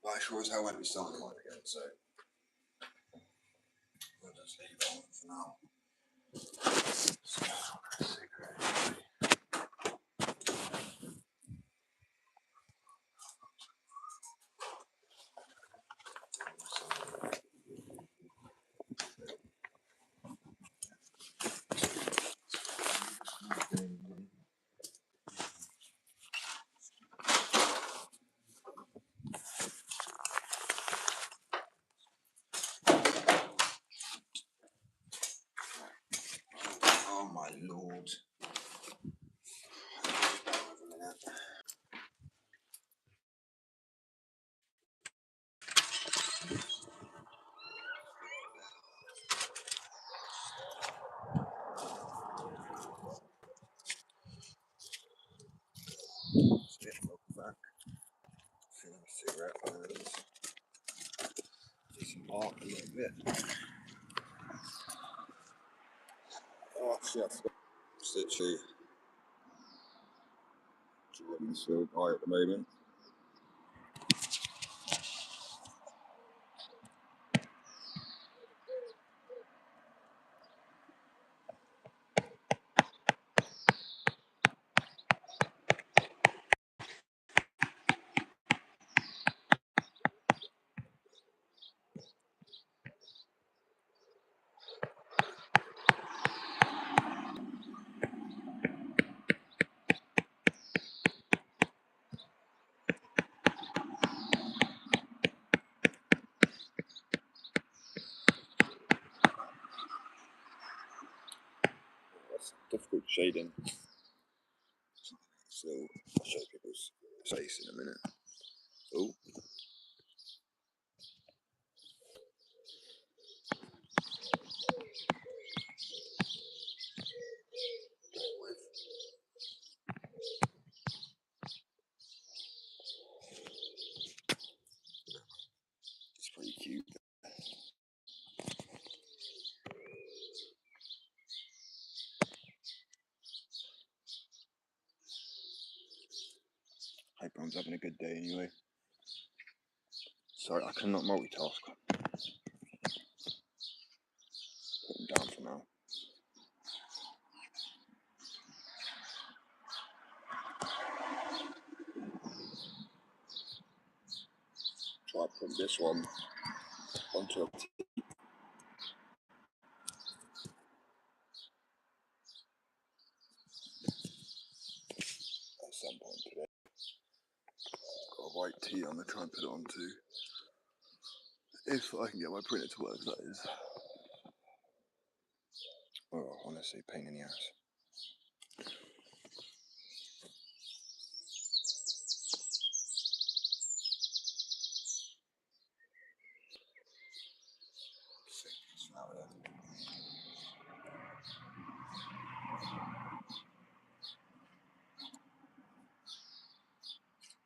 I sure as hell won't be starting one again, so we'll just leave it on for now. Oh my lord. Back. Feeling a cigarette burns. Just mark a little bit. Oh shit, I forgot. It's literally Jordan Silk Eye at the moment. That's difficult shading. So I'll show people's face in a minute. Oh. It's pretty cute. Hope everyone's having a good day anyway. Sorry, I cannot multitask. Put them down for now. Try to put this one onto a at some point today. Got a white tee I'm going to try and put it onto. If I can get my printer to work, that is. Oh, honestly, pain in the ass.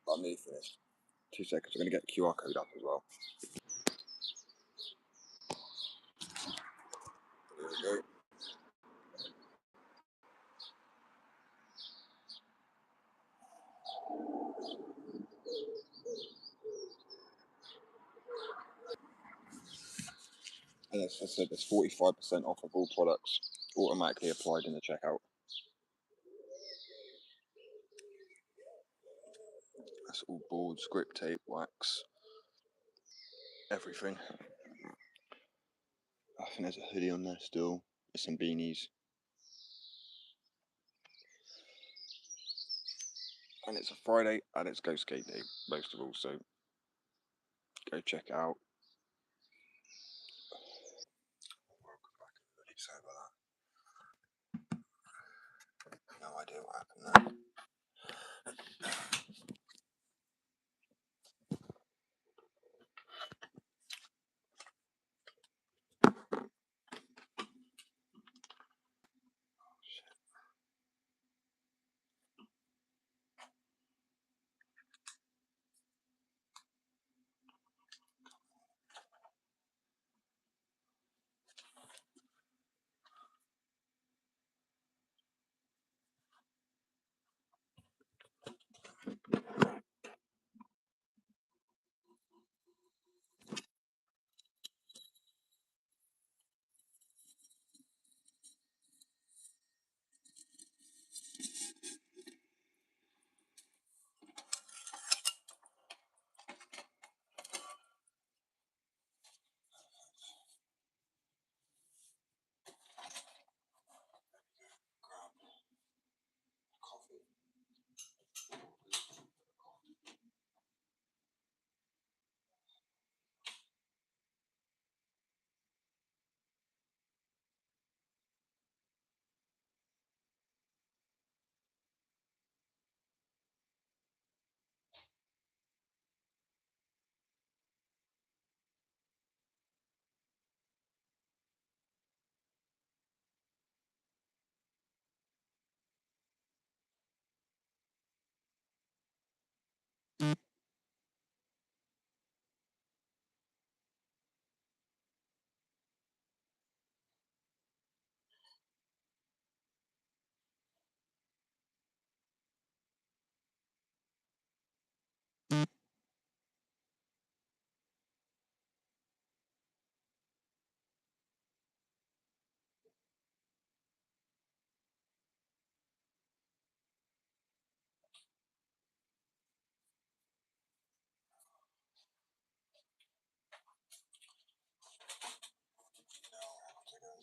I'm nearly finished. 2 seconds, I'm going to get the QR code up as well. There we go. And as I said, there's 45% off of all products automatically applied in the checkout. That's all boards, grip tape, wax, everything. I think there's a hoodie on there still. There's some beanies. And it's a Friday and it's Go Skate Day, most of all, so go check it out. Welcome back, everybody. Sorry about that. No idea what happened there.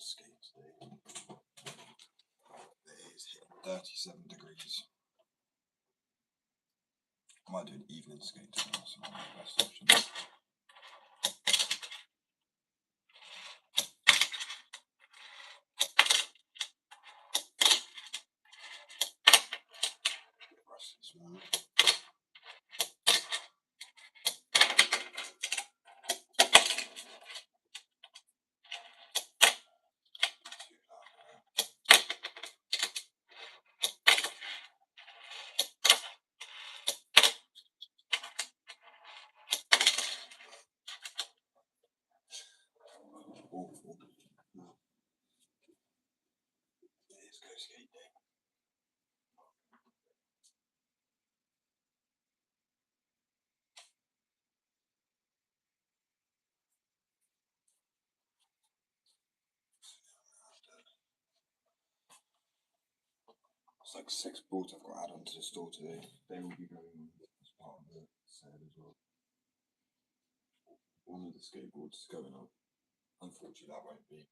Skate today. It is 37 degrees. I might do an evening skate tomorrow, so that's the best option. Rusty this morning. Awful. No. It is go skate day. It's like 6 boards I've got to add onto the store today. They will be going on as part of the sale as well. One of the skateboards is going on. Unfortunately, that won't be.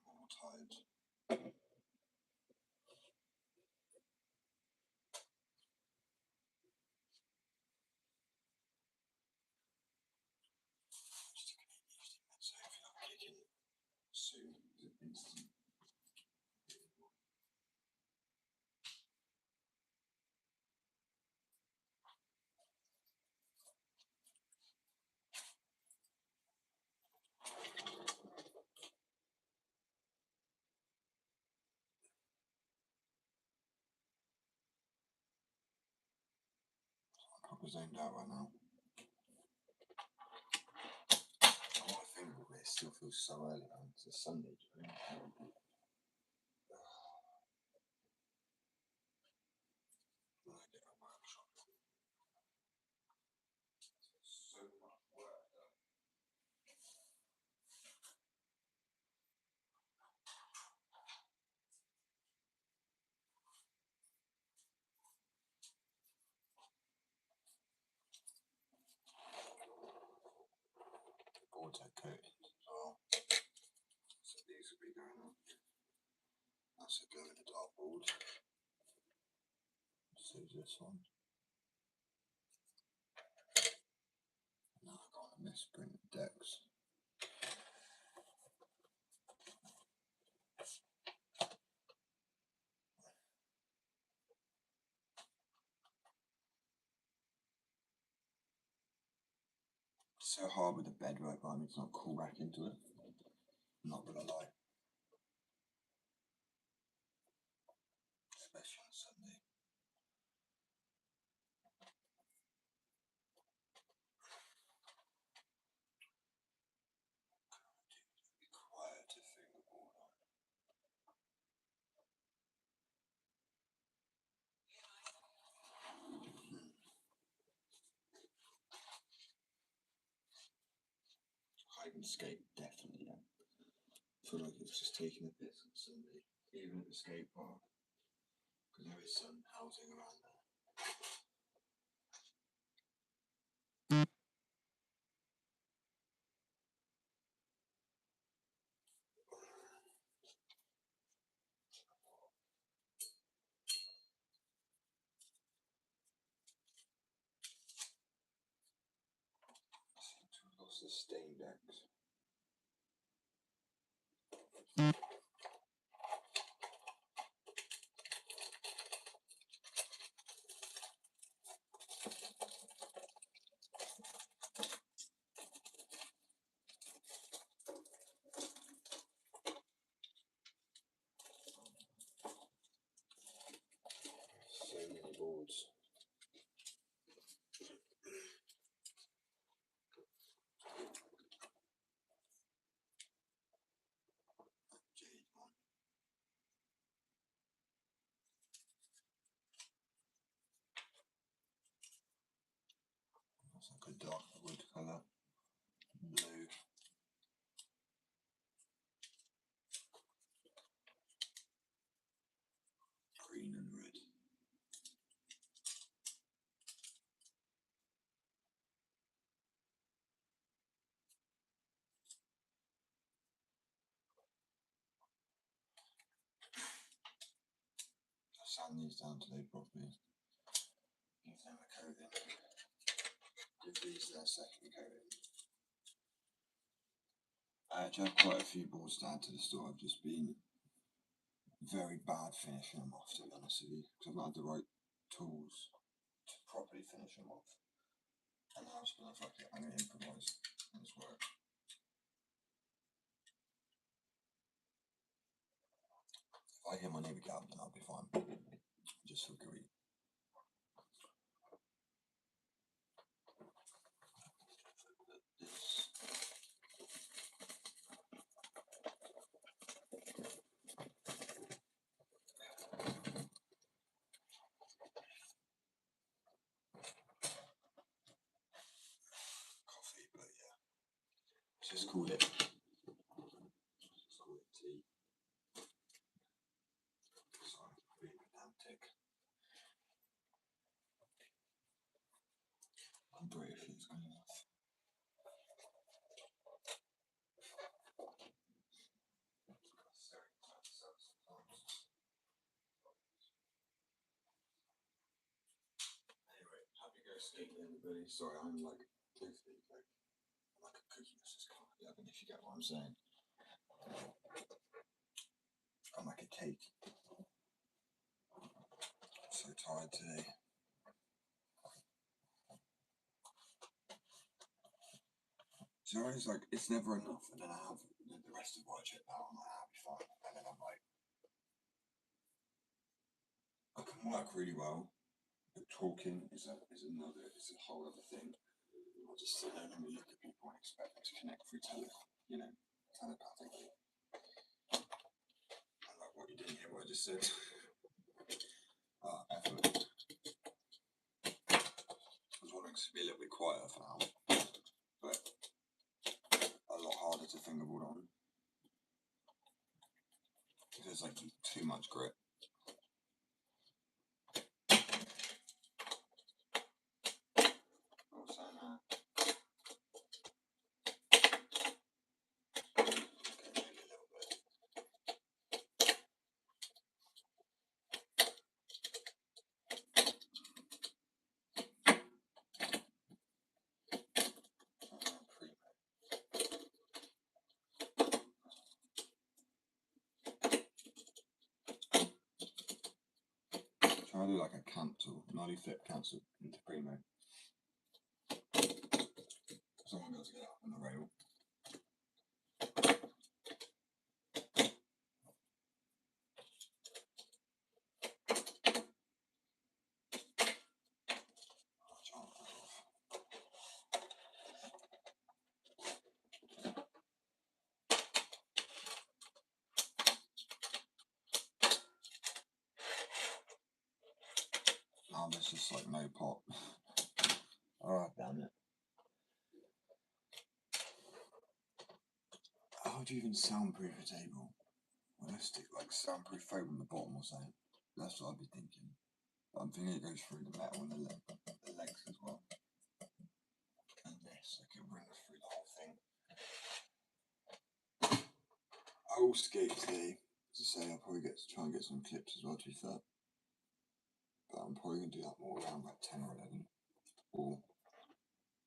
I'm all tired. Just took an ADHD med, so I feel like kicking soon. It's instant. I'm proper zoned out right now. I want to think still feels so early, man. It's a Sunday, do you know? I get a workshop. So much work done. Boards are coated as well. So these will be going on. That's a glow in the dark board. So is this one. Now I've got a misprint decks. So hard with the bedwork, but I need to not crawl back into it. I'm not gonna lie. Especially on Sunday. Be quiet to fingerboard on. Hide and skate, definitely, yeah. I feel like it's just taking a piss on Sunday, even at the skate park, because there is some housing around there. I seem to have lost the stain decks. So many boards. Jade one. That's like a dark wood colour. Blue. Green and red. I'll sand these down today properly. Give them a coating. Give these their second coating. I actually have quite a few boards to add to the store. I've just been very bad finishing them off, to be honest with you, because I've not had the right tools to properly finish them off. And now I'm just gonna fuck it, I'm gonna improvise on this work. If I hear my neighbour get up, then I'll be fine. Just for greed. Coffee, but yeah. Just call it. Just call it tea. Sorry, being pedantic. I'm British, it's good enough. Anyway, happy go skating, everybody. Sorry, I'm like goofy, like I'm like a cookie that's just can't be oven, if you get what I'm saying. I'm like a cake. I'm so tired today. So it's like it's never enough, and then I have the rest of what I check out. I'm like, I'll be fine, and then I'm like, I can work really well, but talking is a whole other thing. I'll just sit there and look at people and expect them to connect through telephone. you know, telepathically. I like what you didn't hear what I just said. Effort. I was wanting to be a little bit quieter for now, but a lot harder to fingerboard on. There's like too much grip. Also, maybe a little bit. Try to do like a cancel, nollie flip cancel into primo. Someone got to get up on the rail. Now there's just like no pop. Alright, damn it. How do you even soundproof a table? Well, let's stick like soundproof foam on the bottom or something. That's what I'd be thinking. But I'm thinking it goes through the metal and the legs as well. And this, I can bring it through the whole thing. I will skate today. To say, I'll probably try and get some clips as well, to be fair. But I'm probably going to do that more around like 10 or 11. Or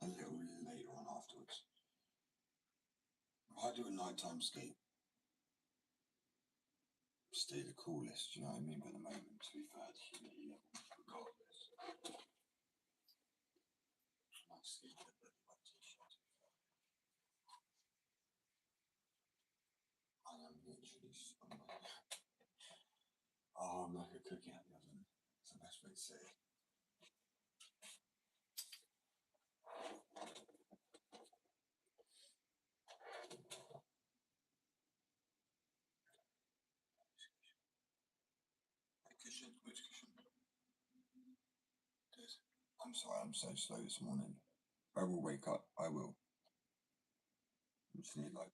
a little later on afterwards. I do a nighttime skate. Stay the coolest, you know what I mean? But at the moment, to be fair, the humidity level, regardless. I might skate a bit of my t-shirt. I am literally oh, I'm like a cookie out the oven. That's the best way to say it. Cushion, which cushion? I'm sorry, I'm so slow this morning. I will wake up, I will. I just need like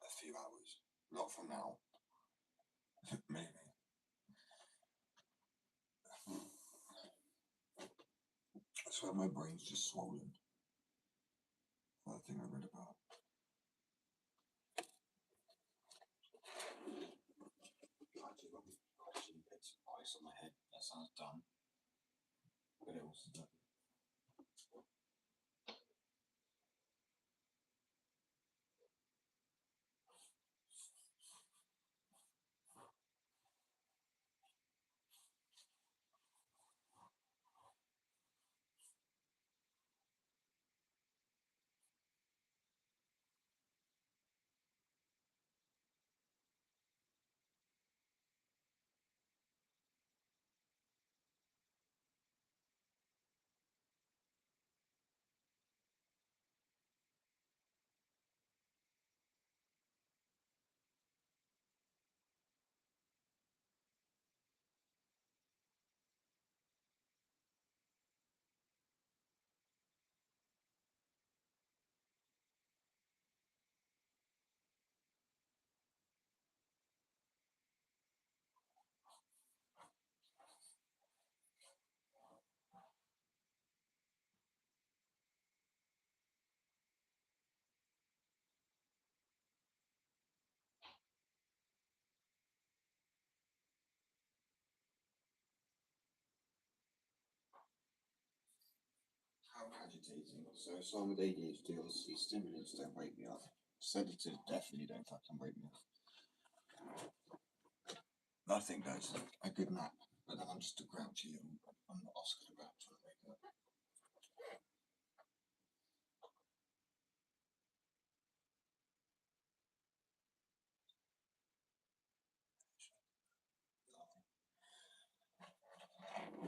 a few hours. Not from now. Maybe. I swear my brain's just swollen. That thing I read about. Actually, got these question bits of ice on my head. That sounds dumb. But it also does. How agitating. So, some with ADHD, obviously, stimulants don't wake me up. Sedatives definitely don't fucking wake me up. Nothing does. A good nap. But then I'm just a grouchy little. I'm the Oscar the Grouch when I wake up.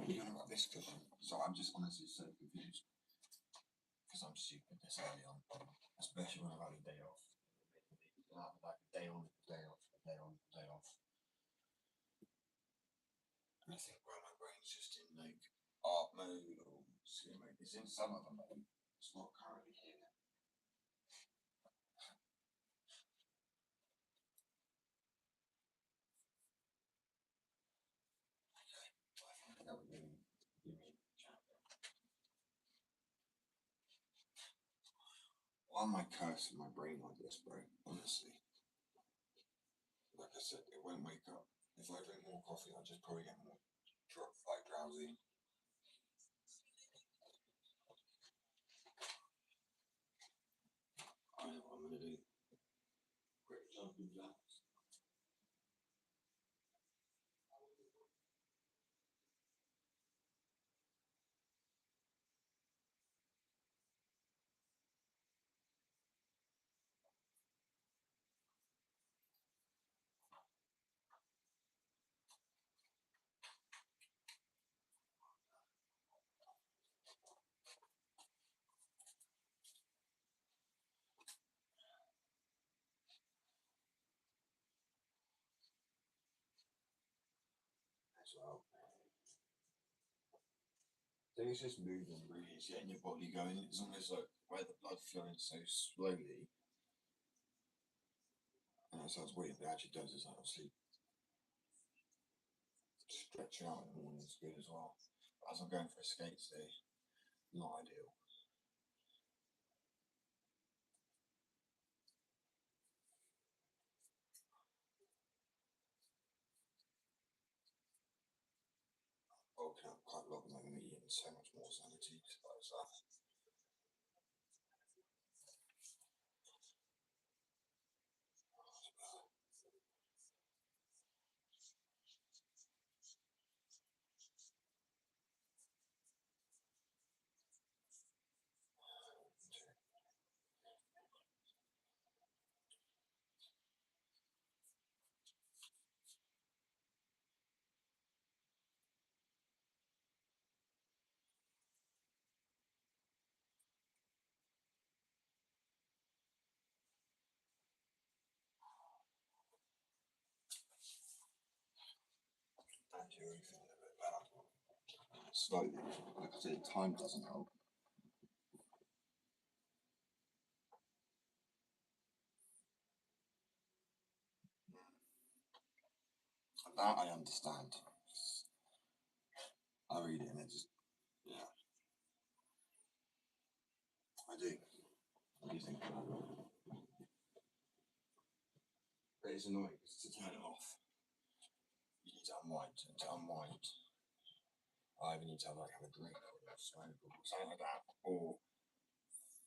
You don't know about this cushion. So I'm just honestly so confused. Because I'm stupid this early on. Especially when I've had a day off. one's just in like art mode or skill mode. It's in some of them mode. It's not currently here. I think that would give me why am I cursing my brain like this, bro? Honestly. Like I said, it won't wake up. If I drink more coffee, I'll just probably get more drowsy. I know what I'm gonna do. Quick jumping jacks. As well. I think it's just moving really, it's getting your body going. It's almost like where the blood flowing so slowly. And that sounds weird, but it actually does is obviously stretching out in the morning is good as well. But as I'm going for a skate today, not ideal. Bulking up quite a lot and I'm gonna be eating so much more sanity despite that. And you're feeling a bit better. Slowly, like I said, time doesn't help. That I understand. I read it and it just, yeah, I do. I do think that. But it's annoying because to turn it off, you need to unwind. And to unwind, I either need to have a drink or smoke or something like that, or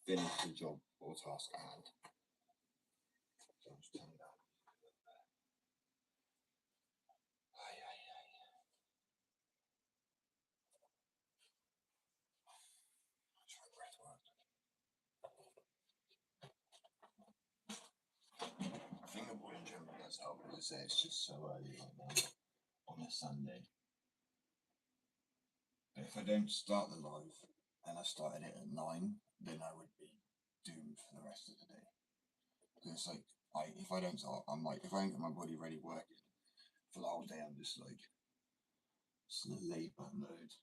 finish the job or task at hand. So I'm just turning down. Ay, ay, ay. I try breath work. I think the boy in general does help, as I say, it's just so early right now on a Sunday. But if I don't start the live and I started it at 9, then I would be doomed for the rest of the day. Because it's like, if I don't start, I'm like, if I don't get my body ready working for the whole day, I'm just like, just in a labour mode.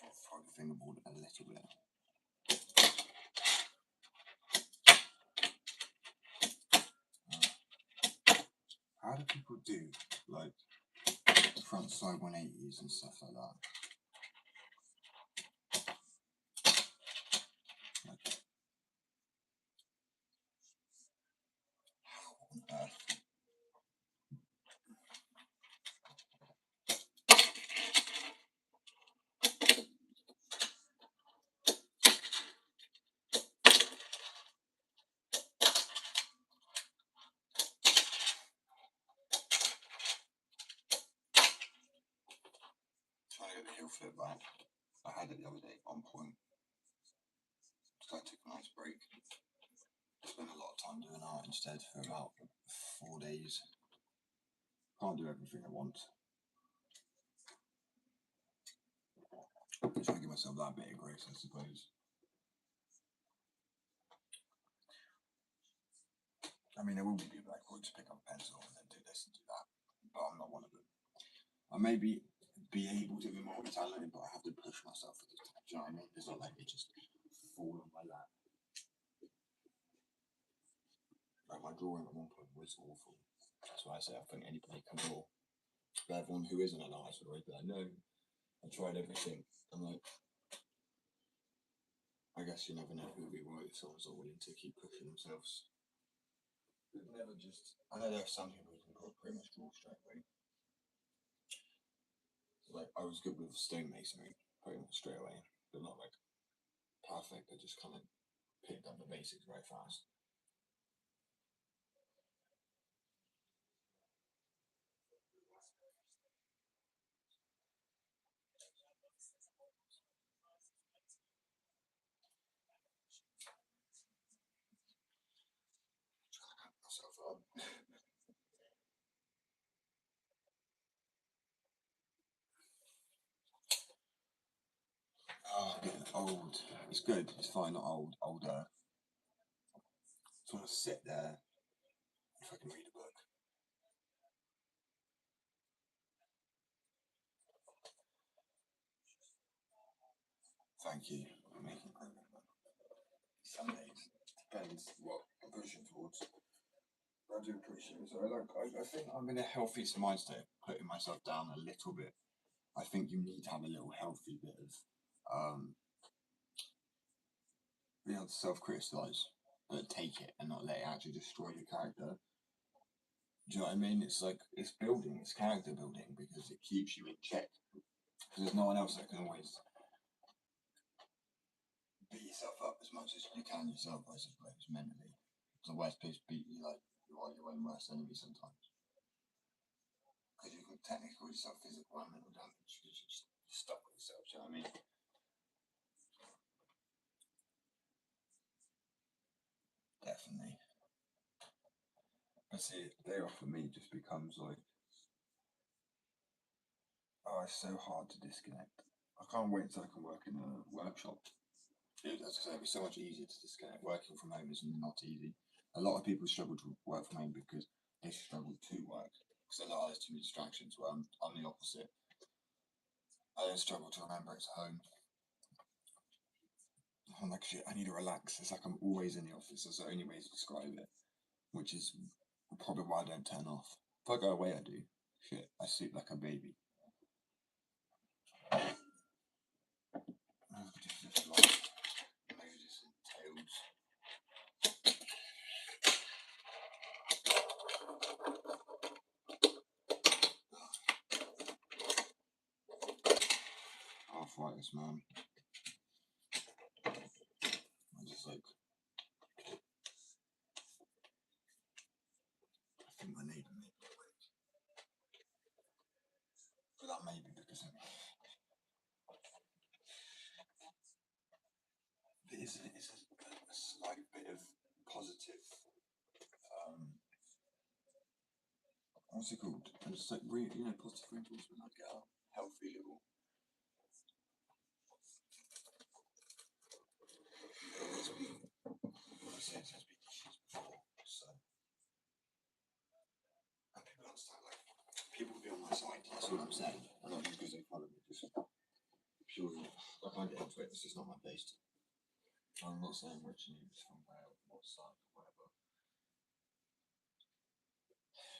I'll throw the fingerboard a little bit. How do people do like front side 180s and stuff like that? Like, how on earth? Trying to get the heel flip back. I had it the other day on point. So I took a nice break. Spent a lot of time doing art instead for about 4 days. Can't do everything at once. I'm trying to give myself that bit of grace, I suppose. I mean, there will be people like, oh, just pick up a pencil and then do this and do that, but I'm not one of them. I may be able to be more talented, but I have to push myself for this. Do you know what I mean? It's not like it just fall on my lap. Like my drawing at one point was awful. That's why I say I think anybody can draw. But everyone who isn't an artist would already be like, no, I tried everything. I'm like, I guess you never know who will be right if someone's not willing to keep pushing themselves. But never just. I know there are some people who can pretty much draw straight away. Like I was good with stonemasonry pretty much straight away, but not like perfect. I just kind of picked up the basics very fast. Myself up. Oh, getting old. It's good. It's fine. Not old. Older. Just want to sit there if I can read a book. Thank you for making progress. Some days depends what I'm pushing towards. I do appreciate it. So I think I'm in a healthy mindset, putting myself down a little bit. I think you need to have a little healthy bit of being able to self-criticize, but take it and not let it actually destroy your character. Do you know what I mean? It's like it's building, it's character building because it keeps you in check. Because there's no one else that can always beat yourself up as much as you can yourself, I suppose, mentally. It's the worst place to beat you, like you are your own worst enemy sometimes. Because you can technically call yourself physical and mental damage because you're just stuck with yourself. Do you know what I mean? Definitely. But see, day off for me just becomes like, oh, it's so hard to disconnect. I can't wait until I can work in a workshop. As I say, it's so much easier to disconnect. Working from home is not easy. A lot of people struggle to work from home because they struggle to work because a lot of there's too many distractions. Where I'm the opposite. I don't struggle to remember it's home. I'm like shit. I need to relax. It's like I'm always in the office. That's the only way to describe it. Which is probably why I don't turn off. If I go away, I do. Shit, I sleep like a baby. Just like Moses and tails. Arthritis, man. I just like. I think my neighbour made me awake. But that may be because it's a slight bit of positive. Um, what's it called? And it's like positive reinforcement. Like a healthy little. It's been, I said it has been issues before, so and people understand. Like people will be on my side. That's what I'm saying. And not because they follow me. Just purely. I can't get into it. This is not my place. I'm not saying which news from where, what side, or whatever.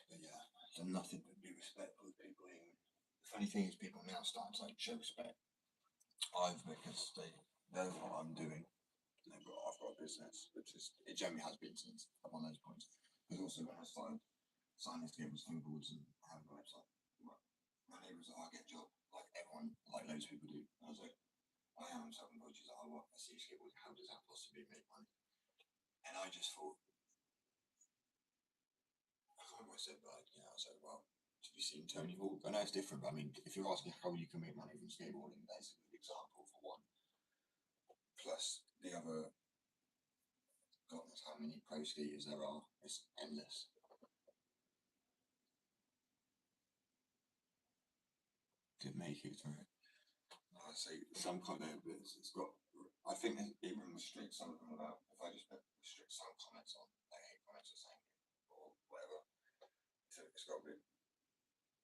But yeah, I've done nothing but be respectful of people here. The funny thing is, people now start to like show respect. Either because they know what I'm doing, I've got a business, which is it generally has been since I'm on those points. But also when I started signing tables, phone boards, and having a website, my neighbour was like, "I get a job," like everyone, like loads of people do. And I was like, "I am self-employed." She's like, "Oh, what? I see you skateboard. How does that possibly make money?" And I just thought, I can't remember what I said, but I was like, well, have you seen Tony Hawk? I know it's different, but I mean, if you're asking how you can make money from skateboarding, that's a good example for one. Plus, the other, God knows how many pro skaters there are. It's endless. Didn't make it through. say some kind of bits. It's got. I think it even restricts some of them about if I just restrict some comments on like hate comments or something or whatever. So it's got a bit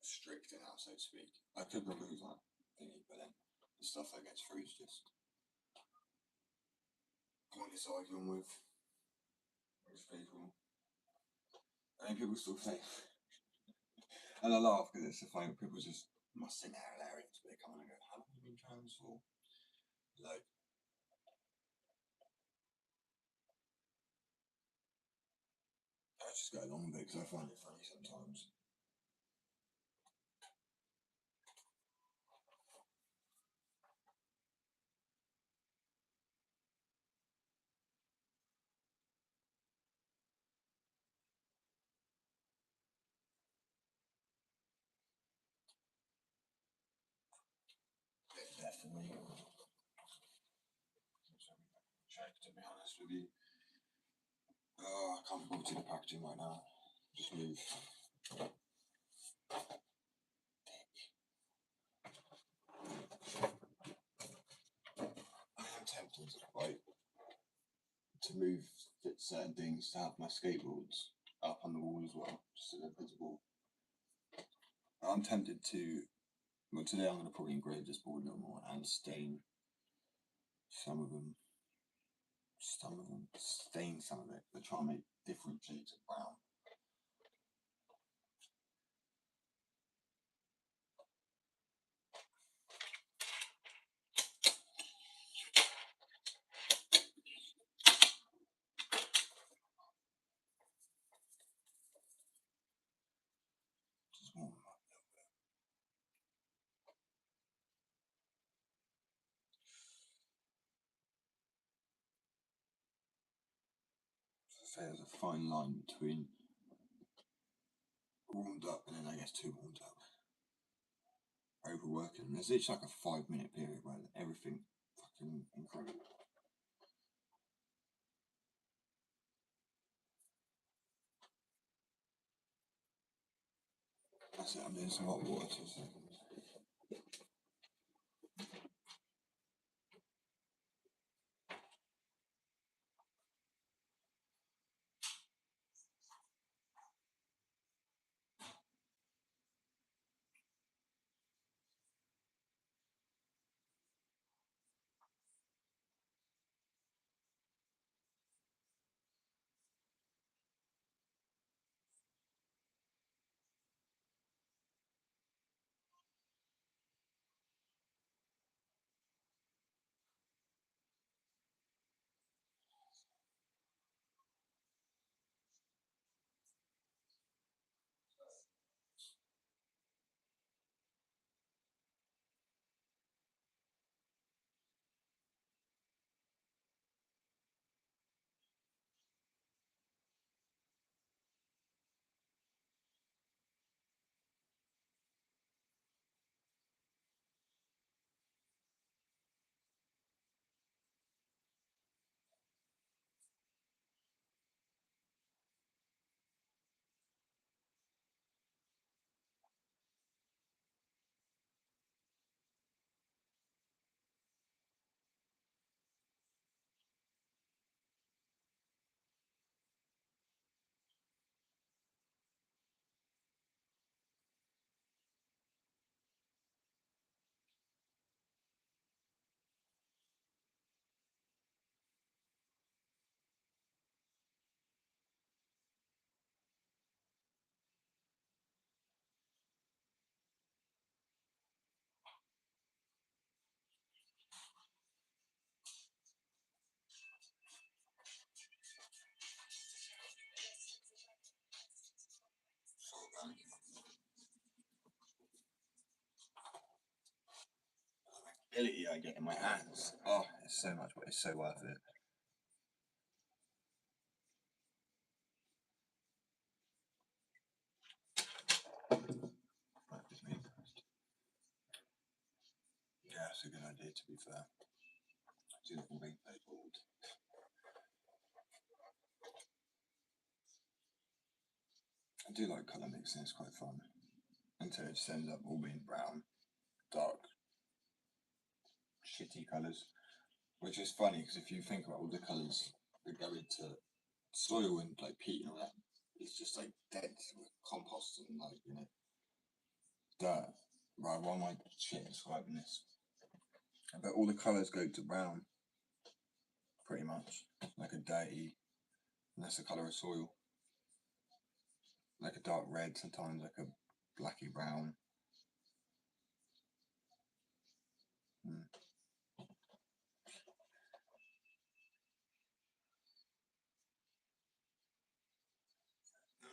strict in that, so to speak. I could remove that thingy, but then the stuff that gets through is just pointless arguing with people. I mean, people still say, and I laugh because it's the funny. People just must think they're hilarious, but they come on and go, "How long have you been trans for?" Like, I just go along with it because I find it funny sometimes. Definitely. Check, to be honest with you. Oh, I can't go to the packaging right now. Just move. I am tempted, right, to move certain things to have my skateboards up on the wall as well, just so they're visible. I'm tempted to. Well, today I'm going to probably engrave this board a little more and stain some of them, stain some of it, but try and make different shades of brown. Just warm them up a little bit. So say there's a fine line between warmed up and then I guess too warmed up. Overworking. There's each like a 5-minute period where everything fucking incredible. That's it, I'm doing some hot water 2 seconds. Ability I get in my hands. Oh, it's so much, but it's so worth it. Yeah, it's a good idea to be fair. Do the replay board. I do like colour mixing, it's quite fun. Until it just ends up all being brown, dark. shitty colours, which is funny because if you think about all the colours that go into soil and like peat and all that, it's just like dead with compost and like, you know, dirt. Right, why am I shit describing this? But all the colours go to brown, pretty much, like a dirty, and that's the colour of soil. Like a dark red, sometimes like a blacky brown.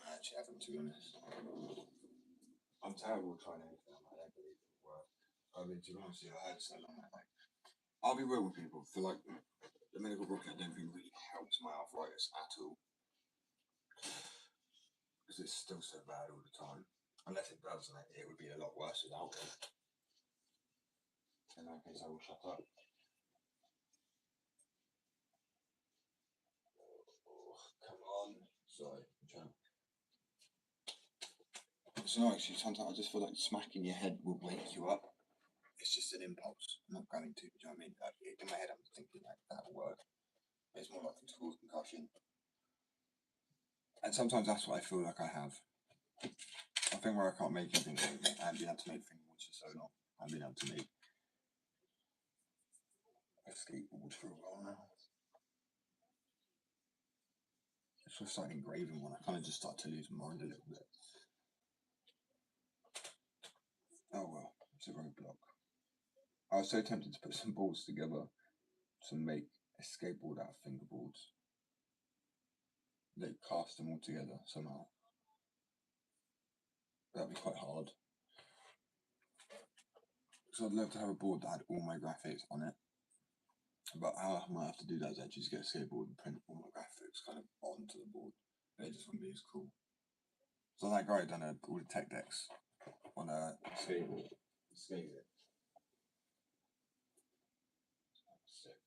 I actually haven't, to be honest. I'm terrible trying anything. I don't believe it will work. I mean, to be honest, I had so long. Like, I'll be real with people. For like the medical book, I don't think really helps my arthritis at all because it's still so bad all the time. Unless it does, and it would be a lot worse without it. In that case, I will shut up. Oh, come on. Sorry, I'm trying. So no, actually, sometimes I just feel like smacking your head will wake you up. It's just an impulse. I'm not going to. Do you know what I mean? Like, in my head, I'm thinking like that will work. But it's more likely to cause concussion. And sometimes that's what I feel like I have. I think where I can't make anything, I haven't been able to make fingerboards for so long. I haven't been able to make a skateboard for a while now. It's just like engraving one. I kind of just start to lose my mind a little bit. Oh well, it's a roadblock. I was so tempted to put some boards together to make a skateboard out of fingerboards. Like cast them all together somehow. That'd be quite hard. So I'd love to have a board that had all my graphics on it. But how I might have to do that is actually just get a skateboard and print all my graphics kind of onto the board. But it just wouldn't be as cool. So that guy done all the tech decks on a skateboard. Skate it. Sick.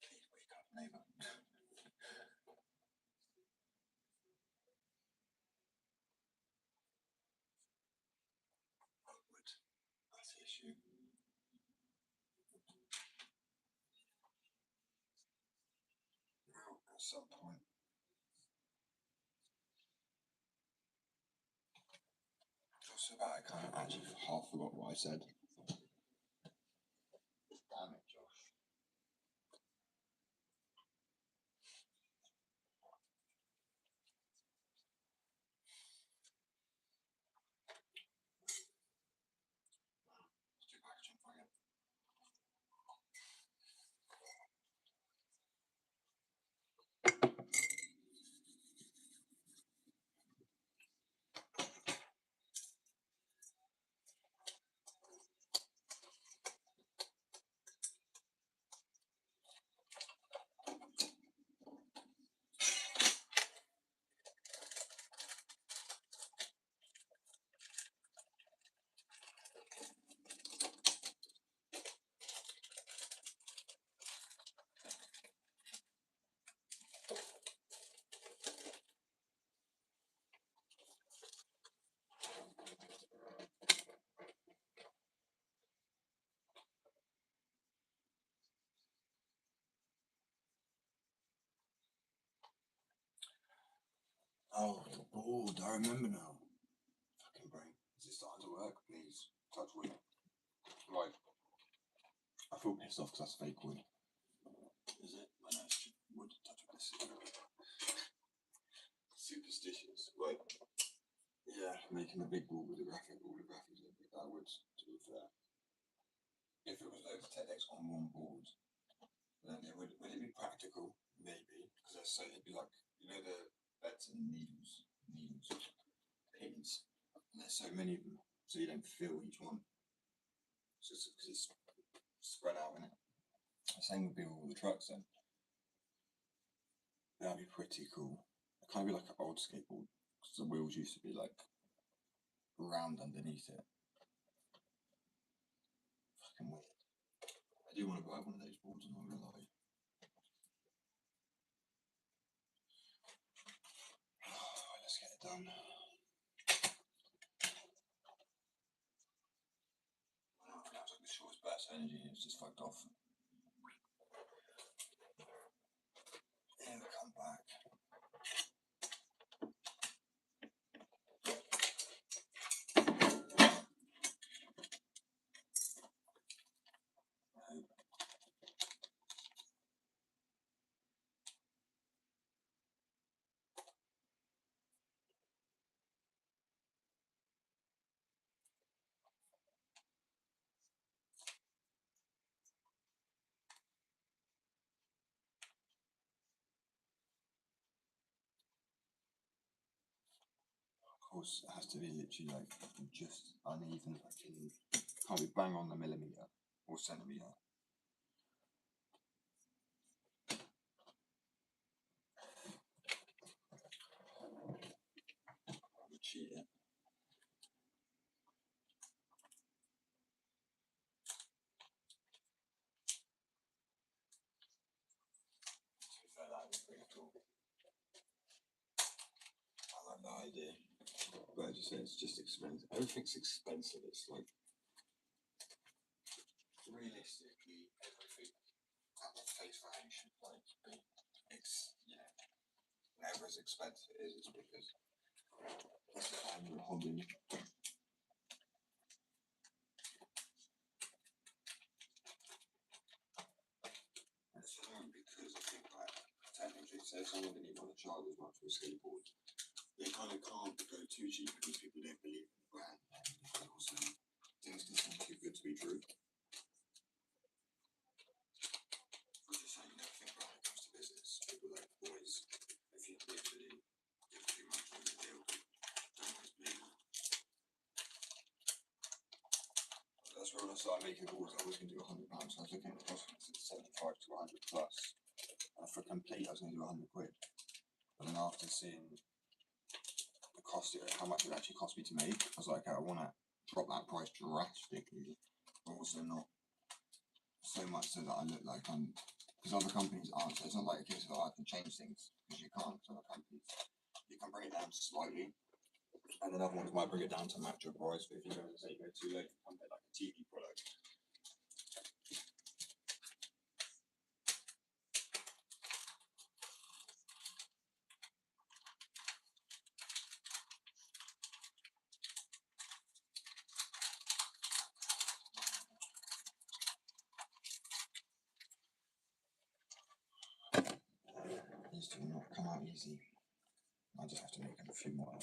Please wake up, neighbour. Upward. That's the issue. Well, at some point. Just about I kind of actually half forgot what I said. Damn it, Josh. Let's do packaging for you. Oh, the board. I remember now. Fucking brain. Is it starting to work? Please. Touch wood. Right. I feel pissed off because that's fake wood. Is it? I know it's wood. Touch wood. This is superstitious. Right. Yeah, making a big wall with all the graphics would be backwards, to be fair. If it was loads of TEDx on one board, then would it be practical? Maybe. Because it'd be like, you know, the beds and needles, pins. And there's so many of them, so you don't feel each one. So because it's spread out in it. The same would be with all the trucks then. That'd be pretty cool. It kind of be like an old skateboard, because the wheels used to be like round underneath it. Fucking weird. I do want to buy one of those boards, I'm not gonna lie. energy here is just fucked off. Here we come back. Of course, it has to be literally like just uneven. Can't be bang on the millimeter or centimeter. I would cheat it. To be fair, that would be pretty cool. I like that idea. But as you say, it's just expensive. Everything's expensive. It's like realistically everything at the face value should like be whatever as expensive it is, it's because it's a family hobby. It's annoying because I think like technically say someone didn't even want to charge as much for a skateboard, they kind of can't go too cheap because people don't believe in the brand. And also things can sound too good to be true. Which is saying everything when it comes to business. People like boys, if you literally give too much of a deal, don't always believe it. That's where when I started making boards, I was going to do £100. So I was looking at the cost of 75 to 100 plus. And for complete, I was going to do 100 quid. But then after seeing the cost, how much it actually cost me to make, I was like, okay, I want to drop that price drastically, but also not so much so that I look like I'm, because other companies aren't, so it's not like a case of I can change things, because you can't, because other companies, you can bring it down slightly, and then other ones might bring it down to match your price, but if you go, say, you go too late, you can't get like a TV product. These do not come out easy. I just have to make a few more.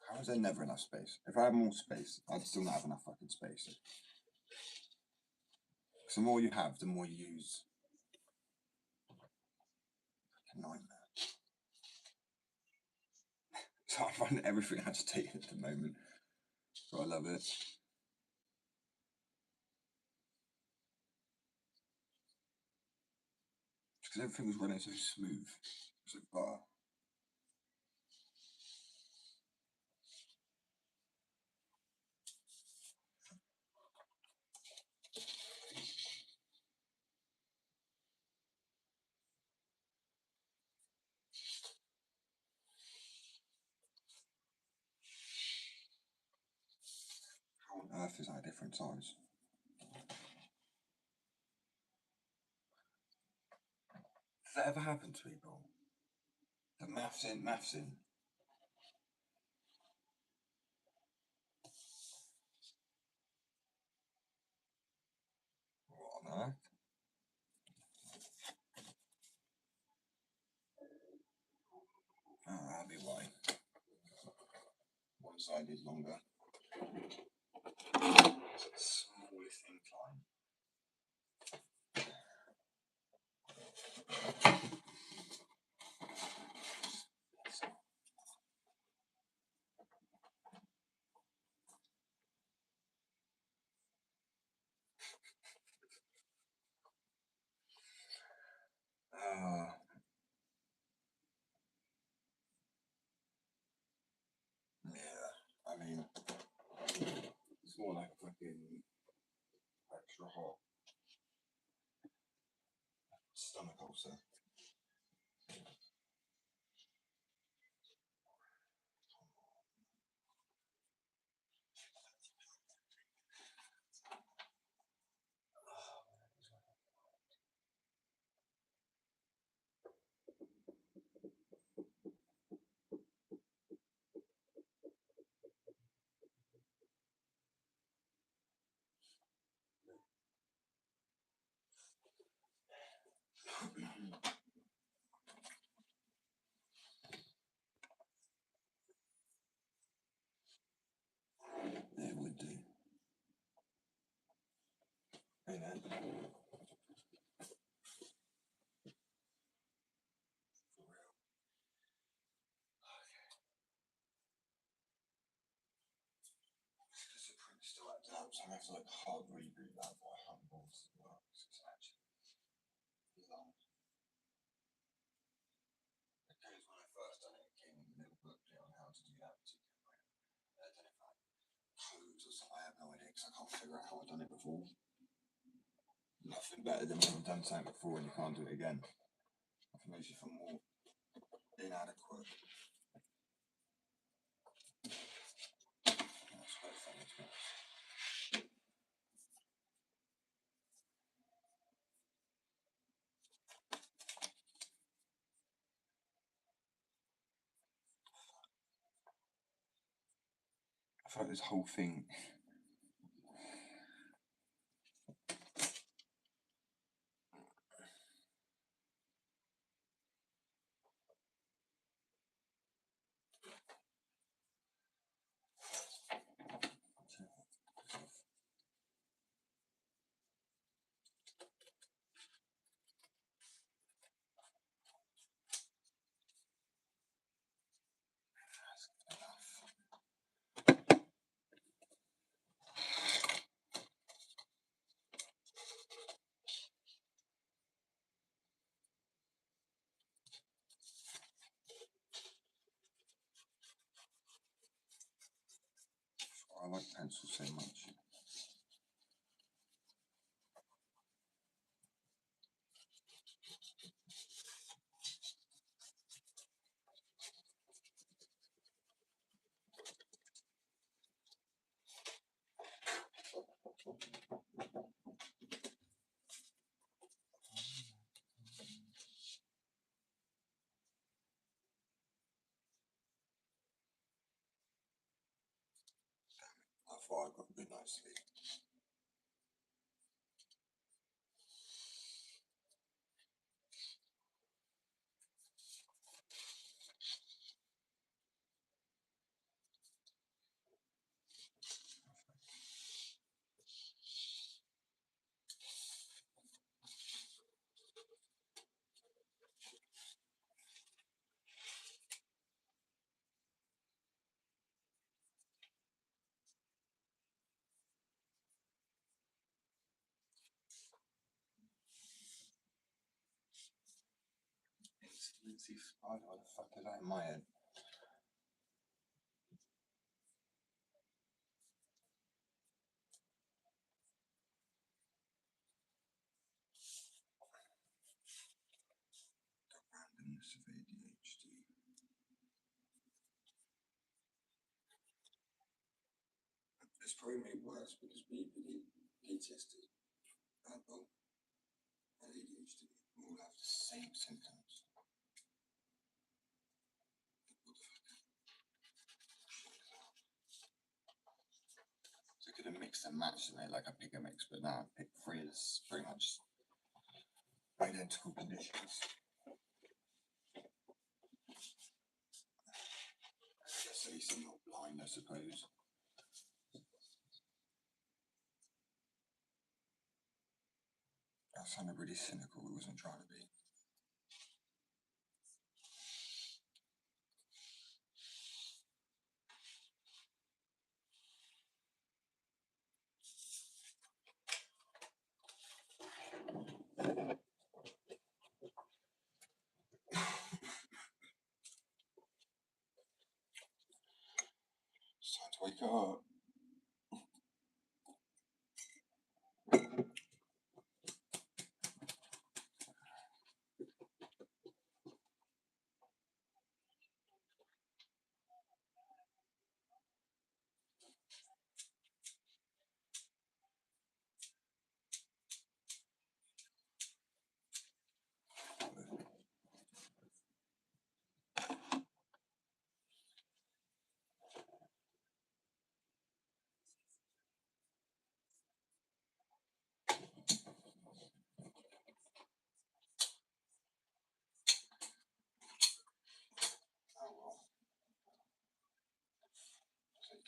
How is there never enough space? If I had more space, I'd still not have enough fucking space. Because the more you have, the more you use. Fucking nightmare. So I find everything agitated at the moment. So I love it. Because everything was running so smooth. So bar. How on earth is that a different size? Does that ever happen to people? The maths in, maths in. What on earth? Oh, that'll be why. One side is longer. It's the smallest incline. Yeah, I mean, it's more like a fucking extra hot. Stomach ulcer. It would do. And then for real. Because the print still acts out, so I have to like hard reboot that by handballs as well. It's actually long. Because when I first done it, it came with a little booklet on how to do that particular print. I don't know if I codes or something, I have no idea because I can't figure out how I've done it before. Nothing better than when you've done something before and you can't do it again. I think makes you feel more inadequate. That's quite funny, isn't it? I feel like this whole thing. I like pencils so much. I thought I got a good night's sleep. Lindsay Spider, what the fuck is that in my head? The randomness of ADHD. It's probably made worse because PTSD, well, and ADHD all have the same symptoms. So I could have mixed and matched and made like a pick and mix, but now I picked three of this pretty much identical conditions. I guess at least I'm not blind, I suppose. That sounded really cynical, it wasn't trying to be. It's time to wake up.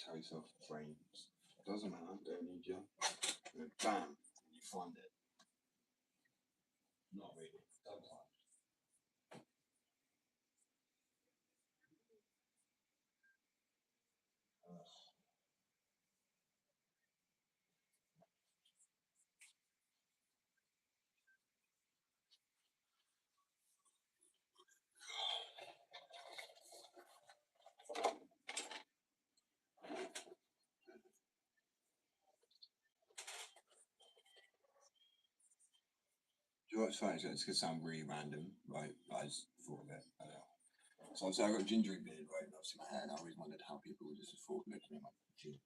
tell yourself brains. Doesn't matter, don't need you. And then bam, you find it. Not really. Sometimes. Do you know what's funny? So it's gonna sound really random, right? I just thought of it. I don't know. So obviously I got a gingery beard, right? And obviously my hair, and I always wondered how people would just afford looking at my chin.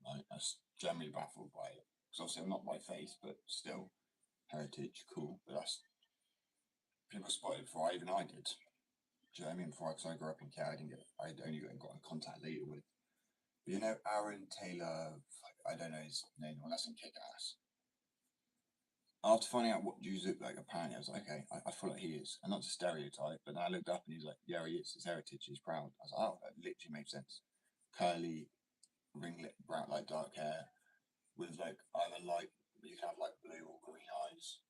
Right? I was generally baffled by it. Because obviously I'm not my face, but still heritage, cool. But that's people spotted before even I did. Do you know what I mean? Before, because I grew up in Care, I only got in contact later with. But you know, Aaron Taylor, I don't know his name, well, that's in Kick Ass. After finding out what Jews look like, apparently I was like, okay, I feel like he is. And not to stereotype, but then I looked up and he's like, yeah, he is. His heritage, he's proud. I was like, oh, that literally makes sense. Curly, ringlet, brown, like dark hair, with like either light, you can have like blue or green eyes.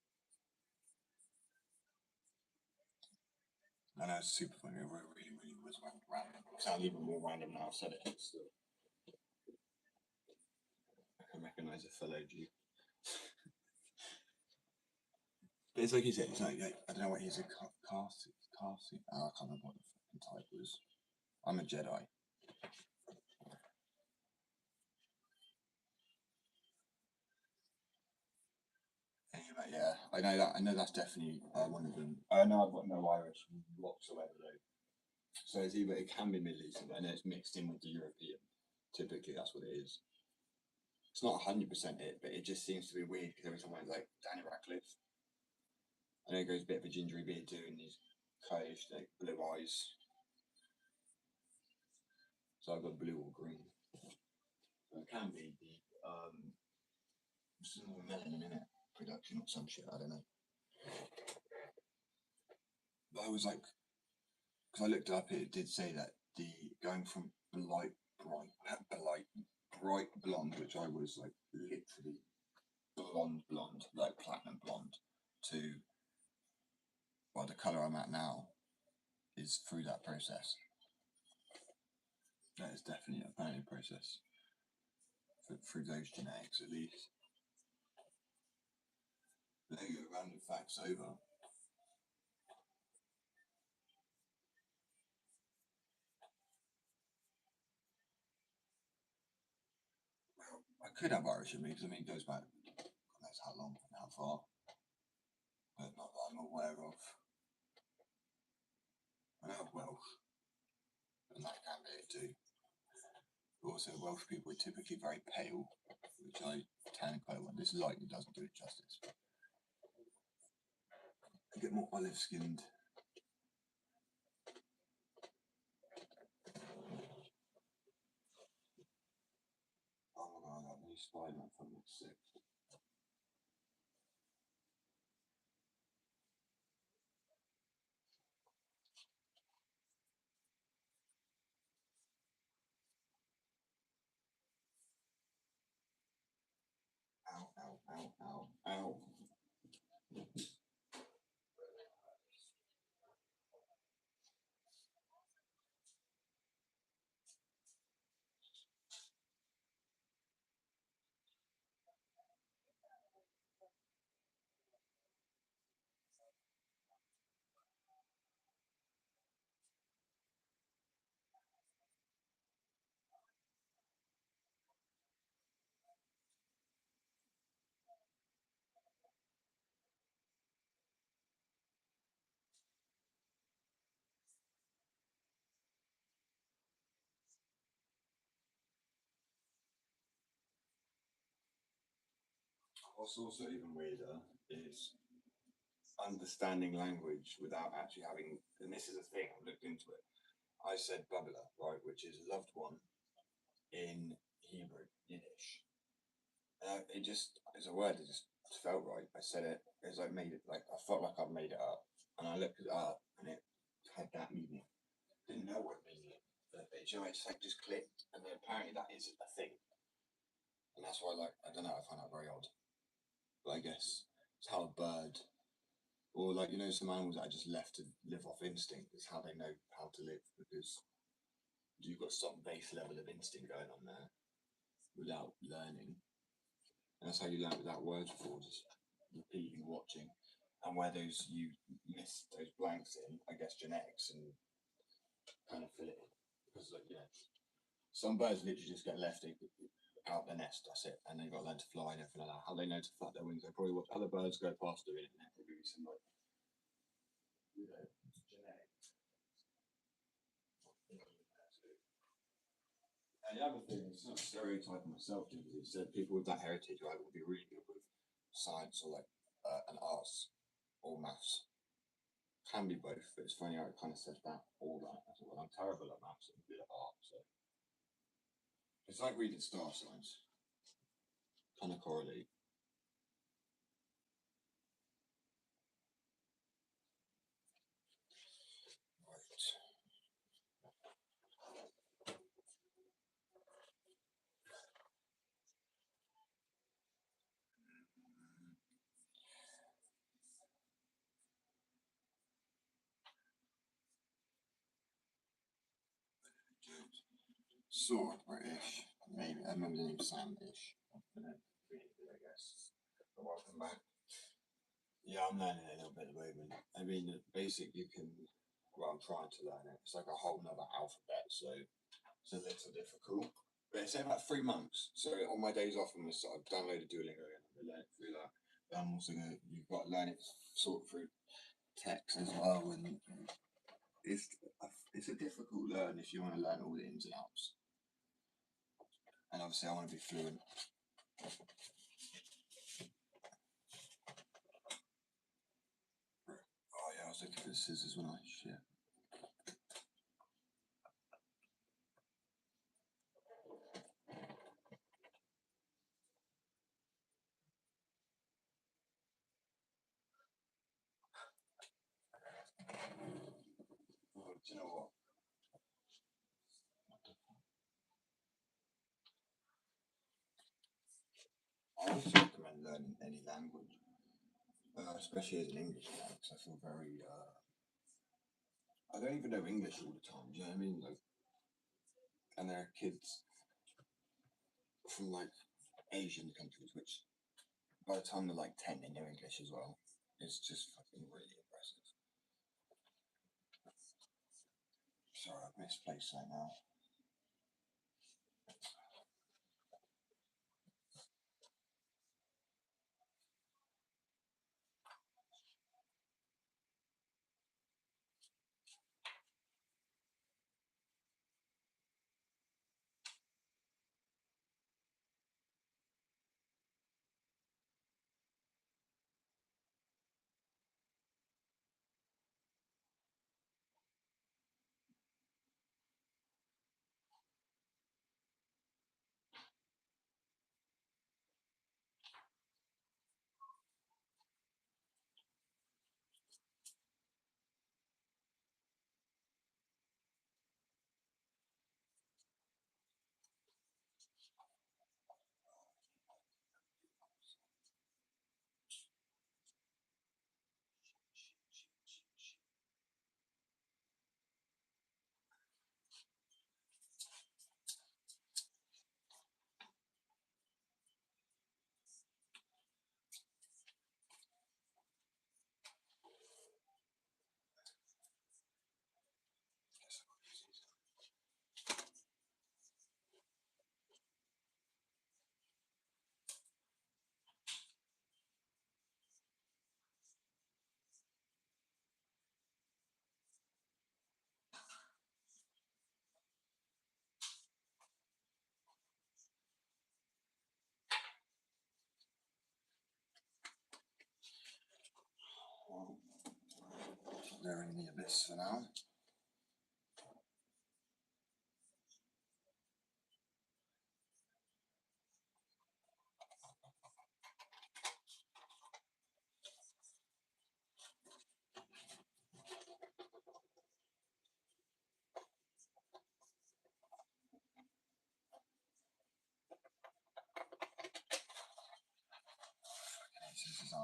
I know it's super funny. It really was random. It sounds even more random now I've said it. Still, I can recognize a fellow Jew. But it's like you said, it's like, I don't know what he's a Cassie. Oh, I can't remember what the fucking type was. I'm a Jedi. Anyway, yeah, I know that. I know that's definitely one of them. I know I've got no Irish whatsoever though. So it's either it can be Middle Eastern, and it's mixed in with the European. Typically, that's what it is. It's not 100% it, but it just seems to be weird because every time I like Danny Radcliffe, I know he goes a bit of a gingery beard too, and he's coyish, like blue eyes. So I've got blue or green. So it can be the some more melanin in it production or some shit. I don't know. But I was like, because I looked up, it did say that the going from bright blonde, which I was like literally blonde, like platinum blonde, to well the color I'm at now is through that process. That is definitely a planning process through those genetics at least. But there you go, random facts over. Well, I could have Irish in me because I mean it goes back, God knows how long and how far, but not that I'm aware of. I know Welsh, and that can be it too. But also, Welsh people are typically very pale, which I tan quite well. This lighting doesn't do it justice. I get more olive skinned. Oh my god, that new Spider-Man film looks sick. Ow, ow, ow, ow, ow. What's also even weirder is understanding language without actually having, and this is a thing, I've looked into it. I said bubbler, right, which is loved one in Hebrew, Yiddish. It just, it's a word that just felt right. I said it, it's like made it, like I felt like I'd made it up. And I looked it up and it had that meaning. Didn't know what it meant, you know, it's like just clicked, and then apparently that is a thing, and that's why, like, I don't know, I find that very odd. But I guess it's how a bird, or like you know, some animals that are just left to live off instinct. Is how they know how to live because you've got some base level of instinct going on there without learning, and that's how you learn without words before, just repeating, watching, and where those you miss those blanks in, I guess genetics and kind of fill it in because like you know some birds literally just get left out their nest, that's it, and they've got to learn to fly and everything like that. How they know to flap their wings? They probably watch other birds go past doing it, and there probably be some like you know genetics. And the other thing is not stereotyping myself, because it said people with that heritage, right, will be really good with science or like an arts or maths. Can be both, but it's funny how it kind of says that all that. I thought, well, I'm terrible at maths and good at art, so it's like reading star signs, kind of correlate. Right. Good. Sort of British. Maybe I remember the name Sam-ish. Really good, I guess. But welcome back. Yeah, I'm learning it a little bit at the moment. I mean, the basic you can. Well, I'm trying to learn it. It's like a whole nother alphabet, so it's a little difficult. But it's in about 3 months. So on my days off, I've downloaded Duolingo and I'm gonna learn it through that. But I'm also gonna. You've got to learn it sort of through text as well, and it's it's a difficult learn if you want to learn all the ins and outs. And obviously, I want to be fluent. Oh yeah, I was looking for the scissors when I shit. Oh, do you know what? I always recommend learning any language, especially as an English one, because I feel very. I don't even know English all the time. Do you know what I mean? Like, and there are kids from like Asian countries, which by the time they're like 10, they know English as well. It's just fucking really impressive. Sorry, I've misplaced that now. Well, they're in the abyss for now.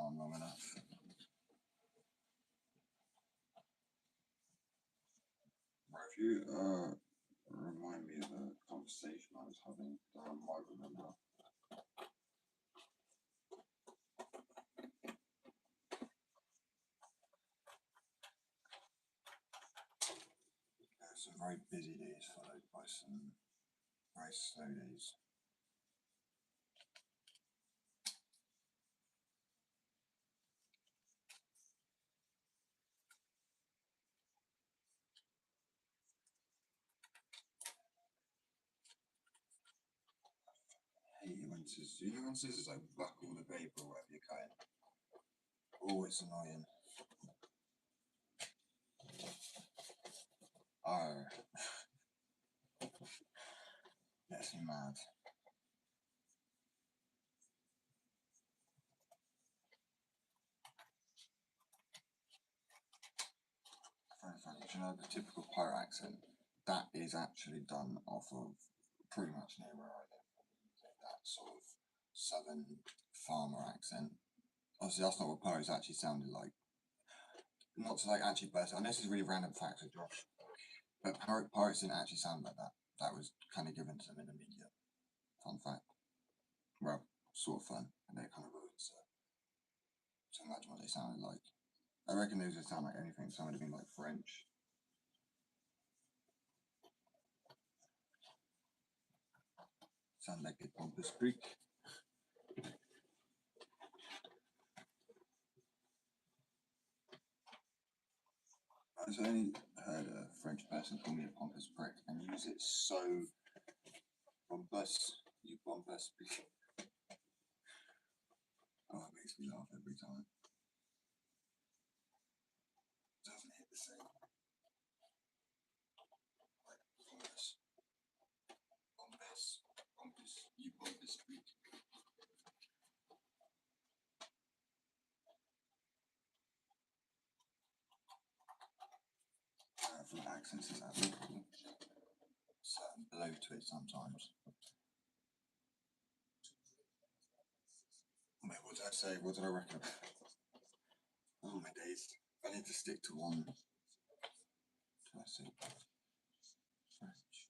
on long enough. Right, if you remind me of a conversation I was having that I might remember. Some very busy days followed by some very slow days. I hate it when scissors, you know when scissors like buckle the paper or whatever you're cutting? Oh, it's annoying. Oh. Gets me mad. Very funny. Do you know the typical pirate accent? That is actually done off of pretty much near where I live. That sort of southern farmer accent. Obviously, that's not what pirates actually sounded like. Not to like actually burst. And this is really random facts with Josh. But pirates didn't actually sound like that. That was kind of given to them in the media. Fun fact. Well, sort of fun, and it kind of ruins it. So imagine what they sounded like. I reckon those would sound like anything. Some would have been like French. Sound like a pompous Greek. I've only heard a French person call me a pompous prick and use it so pompous, you pompous prick. Oh, it makes me laugh every time. Doesn't hit the same. Like pompous, pompous, pompous, you pompous prick. From accents is that really certain blow to it sometimes. Wait, what did I say? What did I reckon? Oh my days. I need to stick to one. Did I say French?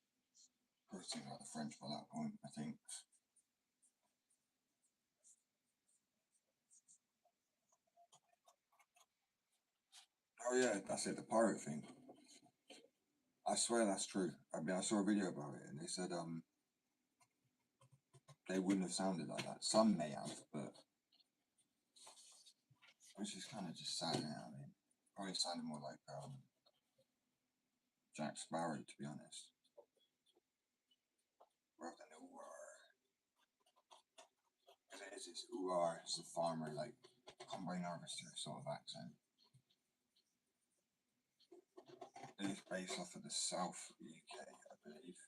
Probably think about the French by that point, I think. Oh yeah, that's it, the pirate thing. I swear that's true. I mean, I saw a video about it and they said they wouldn't have sounded like that. Some may have, but which is kind of just sad now. I mean, probably sounded more like Jack Sparrow, to be honest, rather than ooh. Because it is this ooh, it's a farmer like combine harvester sort of accent. It is based off of the South UK, I believe.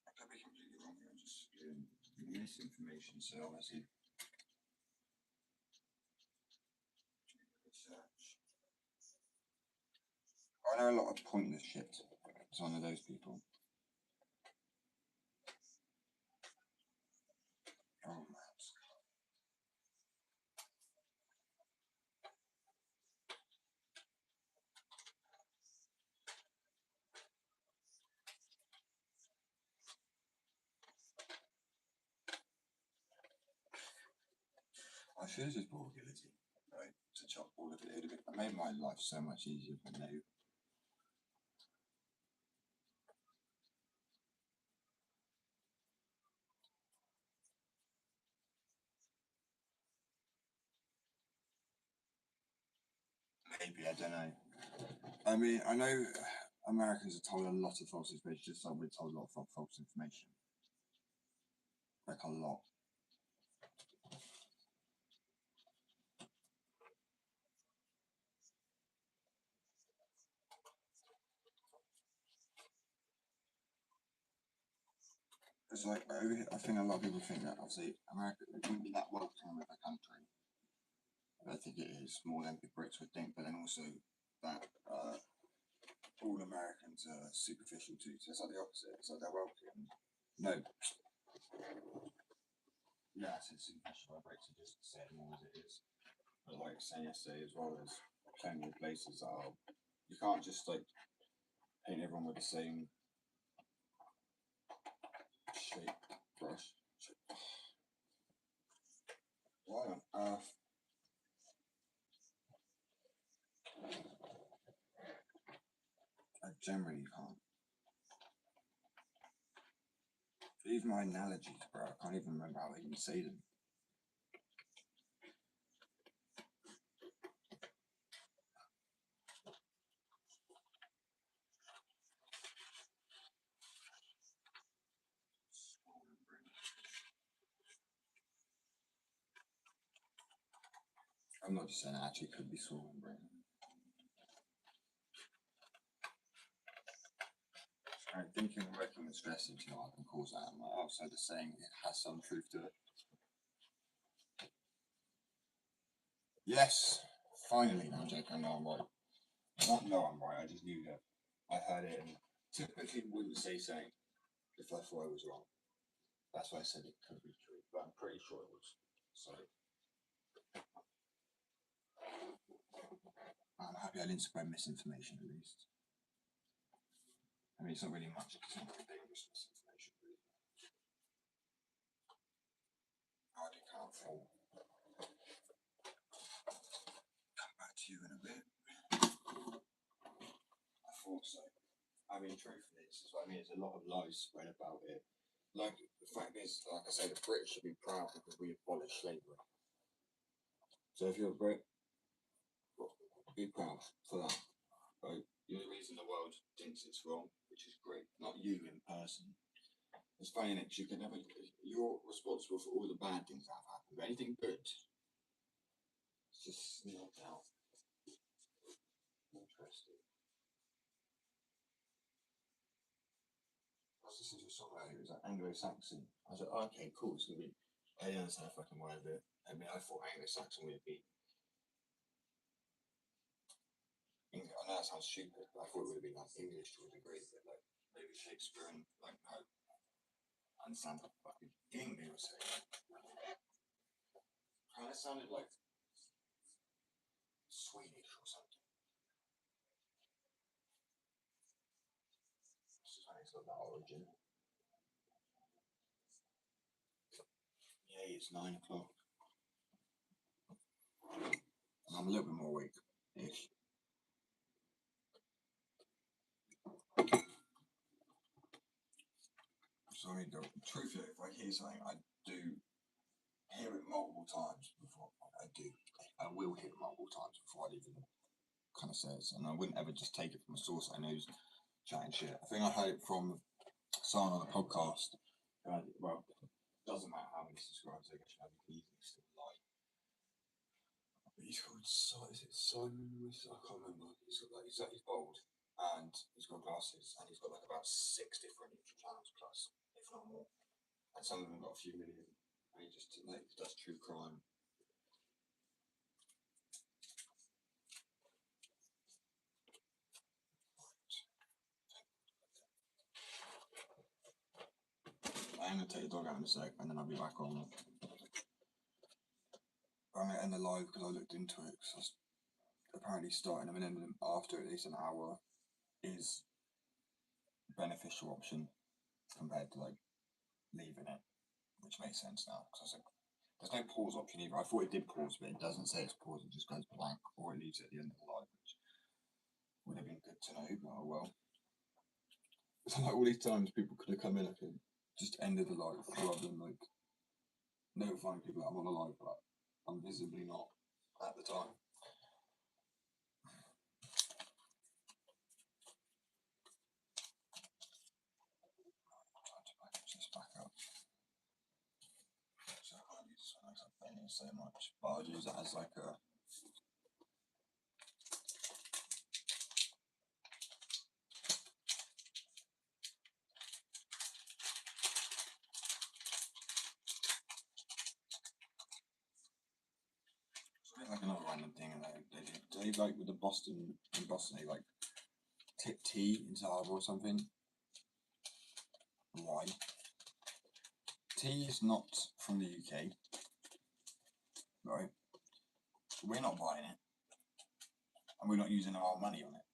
I could be completely wrong here. I'm just giving misinformation, so obviously research. I know a lot of pointless shit. It's one of those people. Oh man. I should have just bought a guillotine, right, to chop all of it. It made my life so much easier for now. Maybe, I don't know. I mean, I know Americans are told a lot of false information, just like we're told a lot of false information. Like a lot. It's like, I think a lot of people think that obviously America it wouldn't be that welcoming of a country. I think it is more than the Brits would think, but then also that all Americans are superficial too. So it's like the opposite. It's like they're welcome. No, Yeah, it's international breaks are just set more as it is. But like saying yesterday as well, there's plenty of places that are, you can't just like paint everyone with the same shape brush. Why on earth? I generally can't. Even my analogies, bro, I can't even remember how I even say them. I'm not just saying it actually could be swollen brain. I'm thinking working with stress into I can cause that. I'm also the saying it has some truth to it. Yes, finally now, Jake, I know I'm right. Not know I'm right, I just knew that. I heard it and typically wouldn't say something if I thought I was wrong. That's why I said it could be true, but I'm pretty sure it was. So I'm happy I didn't spread misinformation at least. I mean, it's not really much, it's not really dangerous misinformation, really. I can't fall. Come back to you in a bit. I thought so. I mean, truthfully, this is what I mean. There's a lot of lies spread about it. Like, the fact is, like I say, the British should be proud because we abolished slavery. So if you're a Brit, be proud for that. Right? You're the reason the world thinks it's wrong, which is great. Not you in person. It's funny, Nick, you can never, you're responsible for all the bad things that have happened. But anything good, it's just knocked out. Interesting. I was listening to a song earlier, it was like Anglo-Saxon. I was like, oh, okay, cool, it's gonna be, I didn't understand a fucking word of it. I mean, I thought Anglo-Saxon would be, I know that sounds stupid, but I thought it would have been like English to a degree, but like maybe Shakespearean, like, no, I understand what fucking thing they were saying. Kind of sounded like Swedish or something. It's funny, it's got that origin. Yeah, it's 9 o'clock. And I'm a little bit more awake-ish. So I mean, the truth is, if I hear something, I do hear it multiple times before I will hear it multiple times before I'd even kind of say it. And I wouldn't ever just take it from a source I know who's chatting shit. I think I heard it from someone on a podcast. Well, it doesn't matter how many subscribers they get, I think he's still alive. But he's called is it Simon? I can't remember. He's bald and he's got glasses and he's got like about 6 different YouTube channels plus, if not more. And some of them got a few million. And he just like does true crime. I'm gonna take the dog out in a sec and then I'll be back on. I'm gonna end the live because I looked into it. Because apparently starting them and ending them after at least an hour is a beneficial option compared to like leaving it, which makes sense now. Because I was like, there's no pause option either. I thought it did pause, but it doesn't say it's pause. It just goes blank, or it leaves it at the end of the live, which would have been good to know. But oh well. So like all these times people could have come in, I could just ended the live rather than like notifying people that I'm on a live, but I'm visibly not at the time. Back up. So I can't use this one because I'm bending so much, but I'll use it as like a like another random thing, and they like with the Boston in Boston they like tip tea into the harbour or something. Why? tea is not from the UK, right? We're not buying it, and we're not using our money on it.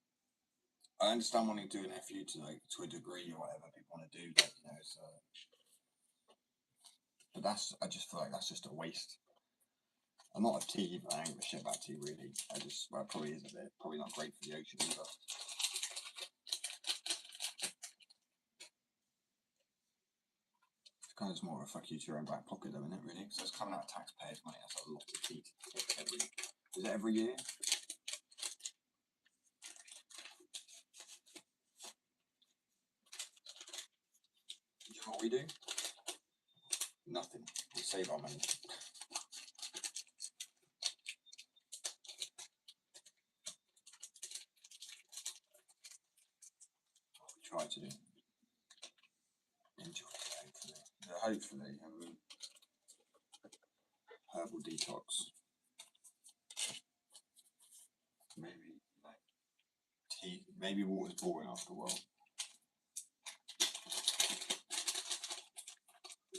I understand wanting to do an FU to to a degree or whatever people want to do, but but I just feel like that's just a waste. I'm not a tea, but I ain't give a shit about tea really. Well, it probably is a bit, probably not great for the ocean either. It's kind of more of a fuck you to your own back pocket though, isn't it really? Because it's coming out of taxpayers' money, that's a lot of tea to take is it every year? Do you know what we do? Nothing. We save our money. What we try to do. Enjoy it, hopefully. I mean, herbal detox. Maybe like tea. Maybe water's boring after a while.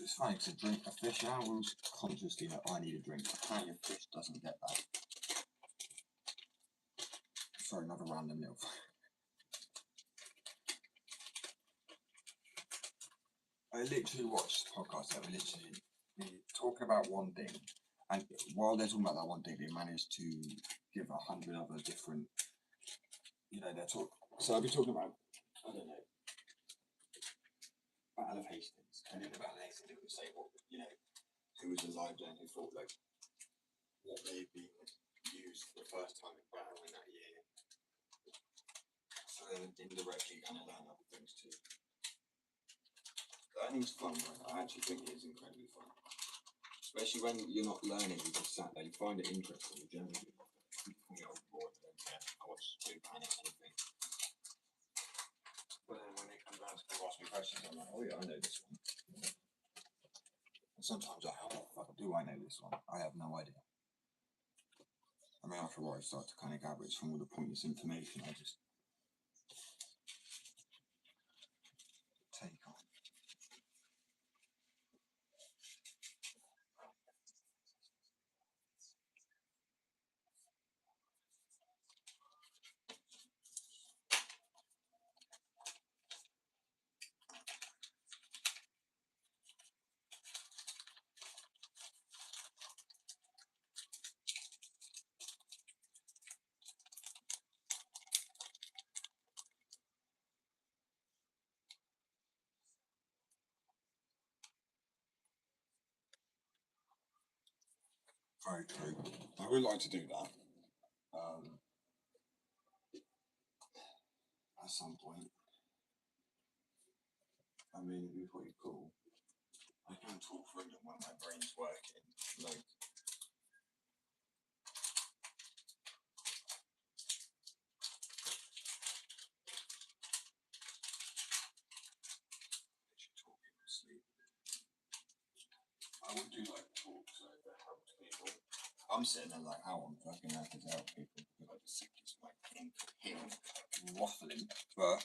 It's funny because a fish now will consciously like, I need a drink. Apparently a fish doesn't get that. Sorry, another random little. I literally watched the podcast that were talking about one thing, and while they're talking about that one thing, they managed to give 100 other different, they're talking. So I'll be talking about, I don't know, Battle of Hastings, and in the Battle of Hastings, it would say what, who was alive then, who thought like what they'd been used for the first time in battle in that year. So then indirectly kind of learn other things too. I think it's fun, right? I actually think it is incredibly fun. Especially when you're not learning, you just sat there, you find it interesting, you generally put me on board, I don't care, I watch Blue Planet, anything. But then when they come down to ask me questions, I'm like, oh yeah, I know this one. And sometimes how the fuck do I know this one? I have no idea. I mean, after a while I start to kind of gather it's from all the pointless information I just take on. Very true. I would like to do that. At some point. I mean, it'd be pretty cool. I can talk through them when my brain's working. Like, talk people to sleep. I would do like talks that help people. I'm sitting there like, how I'm fucking happy to help people because I just think it's like him waffling, but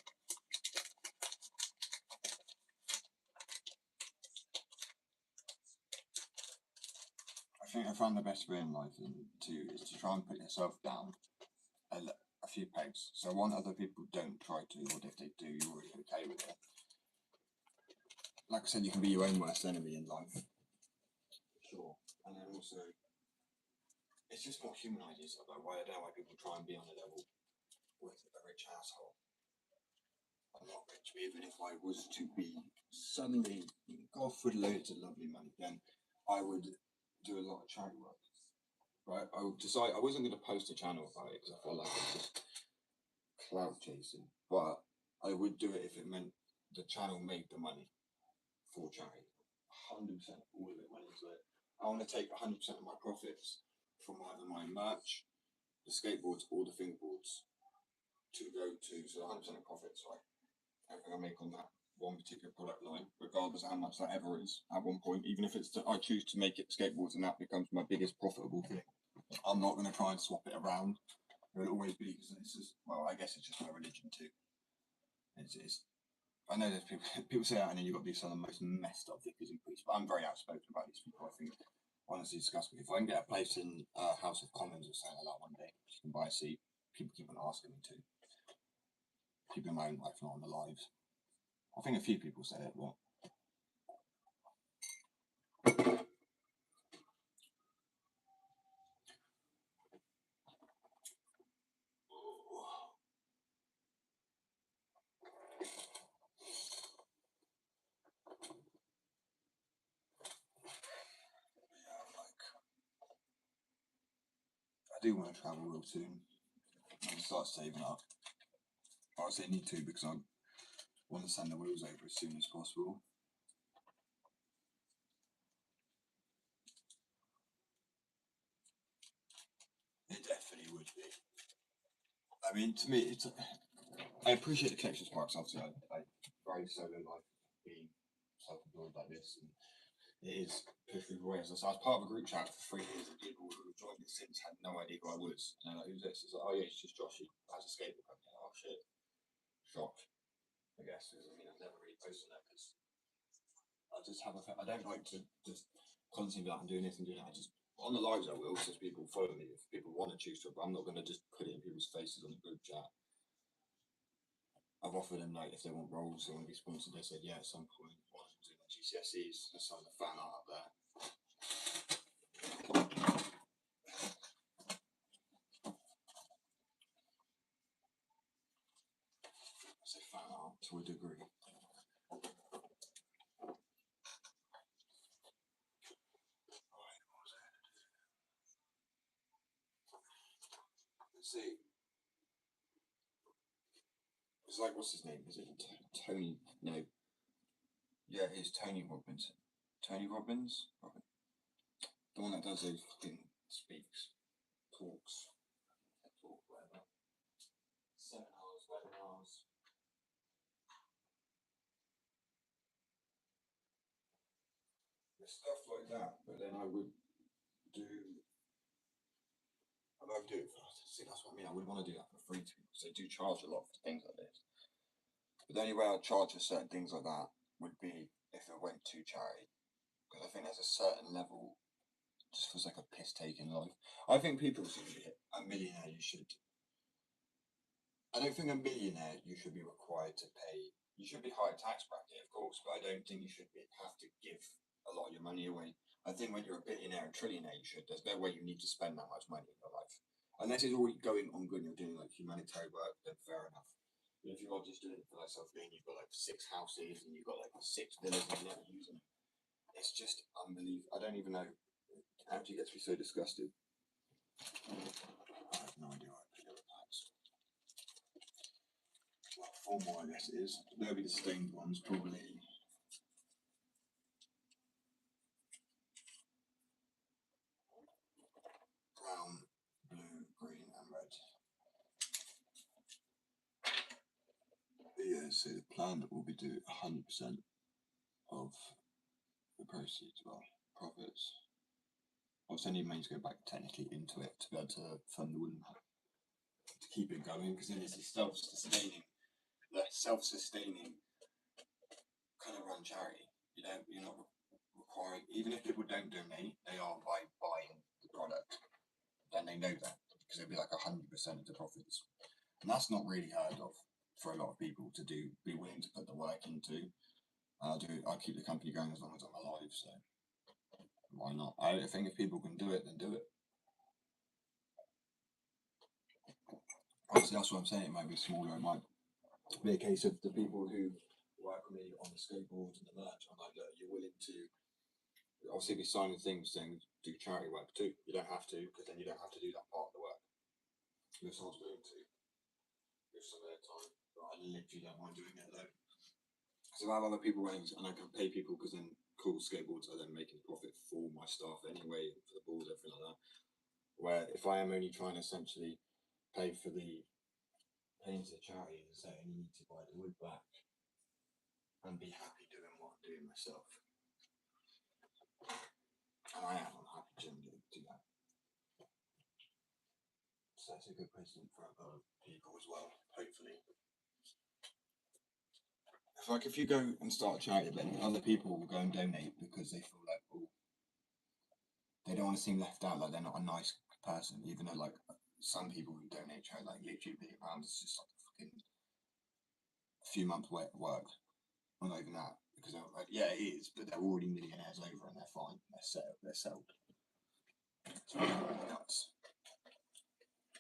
I think I found the best way in life is to try and put yourself down a few pegs. So one, other people don't try to, or if they do, you're already okay with it. Like I said, you can be your own worst enemy in life. Sure. And then also, it's just more humanising yourself. Like, I don't know why people try and be on a level with a rich asshole. I'm not rich, but even if I was to be suddenly, God for loads of lovely money, then I would do a lot of charity work. Right? I would decide I wasn't going to post a channel about it because I felt like it's just clout chasing. But I would do it if it meant the channel made the money for charity. 100%, all of it went into it. I want to take 100% of my profits from either my merch, the skateboards, or the fingerboards to go to, so 100% of profits, right? Everything I make on that one particular product line, regardless of how much that ever is at one point, even if it's I choose to make it skateboards and that becomes my biggest profitable thing. I'm not going to try and swap it around. It will always be because it's just, well, I guess it's just my religion too. It's I know there's people people say that, and then you've got these some of the most messed up vicars and priests. But I'm very outspoken about these people. I think honestly disgust me. If I can get a place in House of Commons or something like that one day, you can buy a seat. People keep on asking me to. Keep in my own life, not on the lives. I think a few people say it, but yeah, like I do want to travel real soon. I start saving up. I would say need to because I want to send the wheels over as soon as possible. It definitely would be. I mean, to me, it's. I appreciate the connection sparks. Obviously, I very solo life being self-employed like this, and it is pushed through ways. So I was part of a group chat for 3 years of people who joined it since had no idea who I was. And they're like, "Who's this?" It's like, "Oh yeah, it's just Josh. He has a skateboard company." Oh shit, shock. I guess because I mean I've never really posted that because I just have a. I don't like to just constantly be like I'm doing this and doing that. I just on the lives I will, because people follow me. If people want to choose to, but I'm not going to just put it in people's faces on the group chat. I've offered them like if they want roles, they want to be sponsored. They said yeah at some point. One of them's doing like GCSEs. There's some of the fan art up there. I say fan art to a degree. Let's see. It's like what's his name? Is it Tony? No. Yeah, it's Tony Robbins. Tony Robbins. The one that does those fucking speaks, talks, talk, whatever. Seminars, webinars. Stuff like that. But then I would do. I would do it for. See, that's what I mean. I would want to do that for free to people because they do charge a lot for things like this. But the only way I'd charge for certain things like that would be if it went to charity. Because I think there's a certain level, just feels like a piss taking life. I think people should be a millionaire. You should. I don't think a millionaire you should be required to pay. You should be higher tax bracket, of course, but I don't think you should have to give a lot of your money away. I think when you're a billionaire and trillionaire, you should. There's no way you need to spend that much money in your life. Unless it's all going on good and you're doing like humanitarian work, then fair enough. But if you're just doing it for like self gain, you've got like 6 houses and you've got like 6 villas and you're never using them. It's just unbelievable. I don't even know. It actually gets me so disgusted. I have no idea what I do with that. Well, 4 more, I guess it is. They'll be the stained ones, probably. Brown, blue, green, and red. But yeah, so the plan will be do 100% of the proceeds, well, profits. Obviously, I need money to go back technically into it to be able to fund the wooden to keep it going, because then it's a self-sustaining kind of run charity. You're not requiring, even if people don't donate, they are by buying the product. Then they know that because it'll be like 100% of the profits, and that's not really heard of for a lot of people to do. Be willing to put the work into. I'll keep the company going as long as I'm alive. So why not? I think if people can do it, then do it. Obviously, that's what I'm saying. It might be smaller. It might be a case of the people who work with me on the skateboards and the merch. I'm like, look, you're willing to obviously be signing things saying do charity work too. You don't have to, because then you don't have to do that part of the work. If someone's willing to give some of their time, but I literally don't mind doing it though. So I have other people running, and I can pay people because then cool skateboards are then making profit for my staff anyway, for the boards, everything like that. Where if I am only trying to essentially pay for the paying to the charity and say I need to buy the wood back and be happy doing what I'm doing myself. And I am, I'm happy generally to do that. So that's a good precedent for other people as well, hopefully. It's like if you go and start a charity, then other people will go and donate because they feel like, oh, they don't want to seem left out, like they're not a nice person, even though like some people who donate charity, like literally £1 is just like a fucking few months' work. Well, not even that, because they're like, yeah, it is, but they're already millionaires over and they're fine. They're set. They're settled. It's really nuts.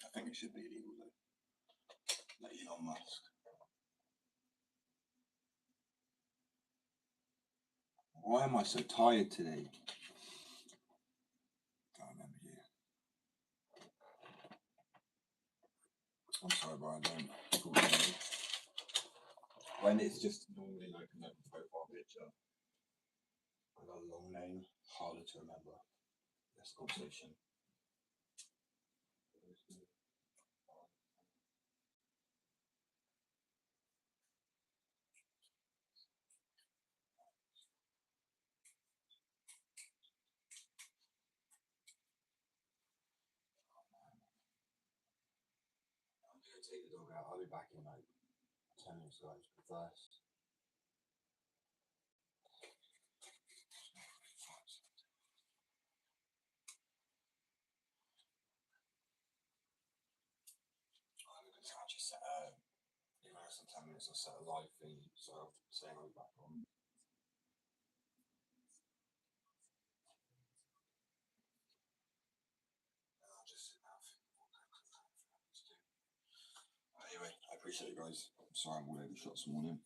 I think it should be illegal though. Like Elon Musk. Why am I so tired today? Can't remember you. I'm sorry, but I don't. Unfortunately. When it's just normally like a no profile picture, I got a long name, harder to remember. This conversation. I'm gonna take the dog out. I'll be back in like 10 minutes, guys. But first, I'm gonna actually set even less than 10 minutes. I'll set a live thing, so I'll say I'll be back on. I'll just sit down. Anyway, I appreciate it, guys. I'm sorry I'm all over the shot this morning.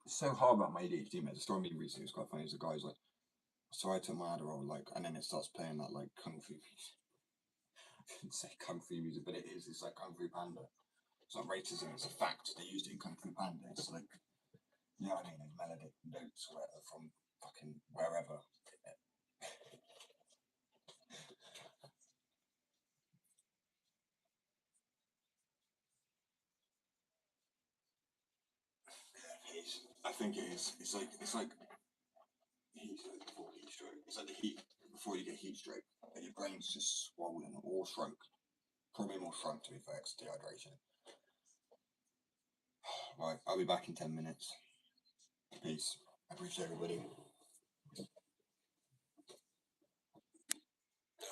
It's so hard about my ADHD, mate. The story me recently was quite funny. The guy's like, so I took my Adderall, like, and then it starts playing that like kung fu music. I shouldn't say kung fu music, but it is. It's like Kung Fu Panda. It's not racism. It's a fact. They used it in Kung Fu Panda. It's like, you know what I mean? It's melodic notes from fucking wherever. I think it is. It's like heat stroke before heat stroke. It's like the heat before you get heat stroke, and your brain's just swollen or shrunk. Probably more shrunk to be fair, 'cause dehydration. Right, I'll be back in 10 minutes. Peace. I appreciate everybody. It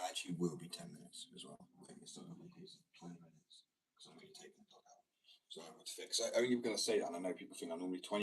actually will be 10 minutes as well. I think it's still going to be 20 minutes because I'm going to take the dog out. So I have to fix. I only going to say that, and I know people think I'm normally 20.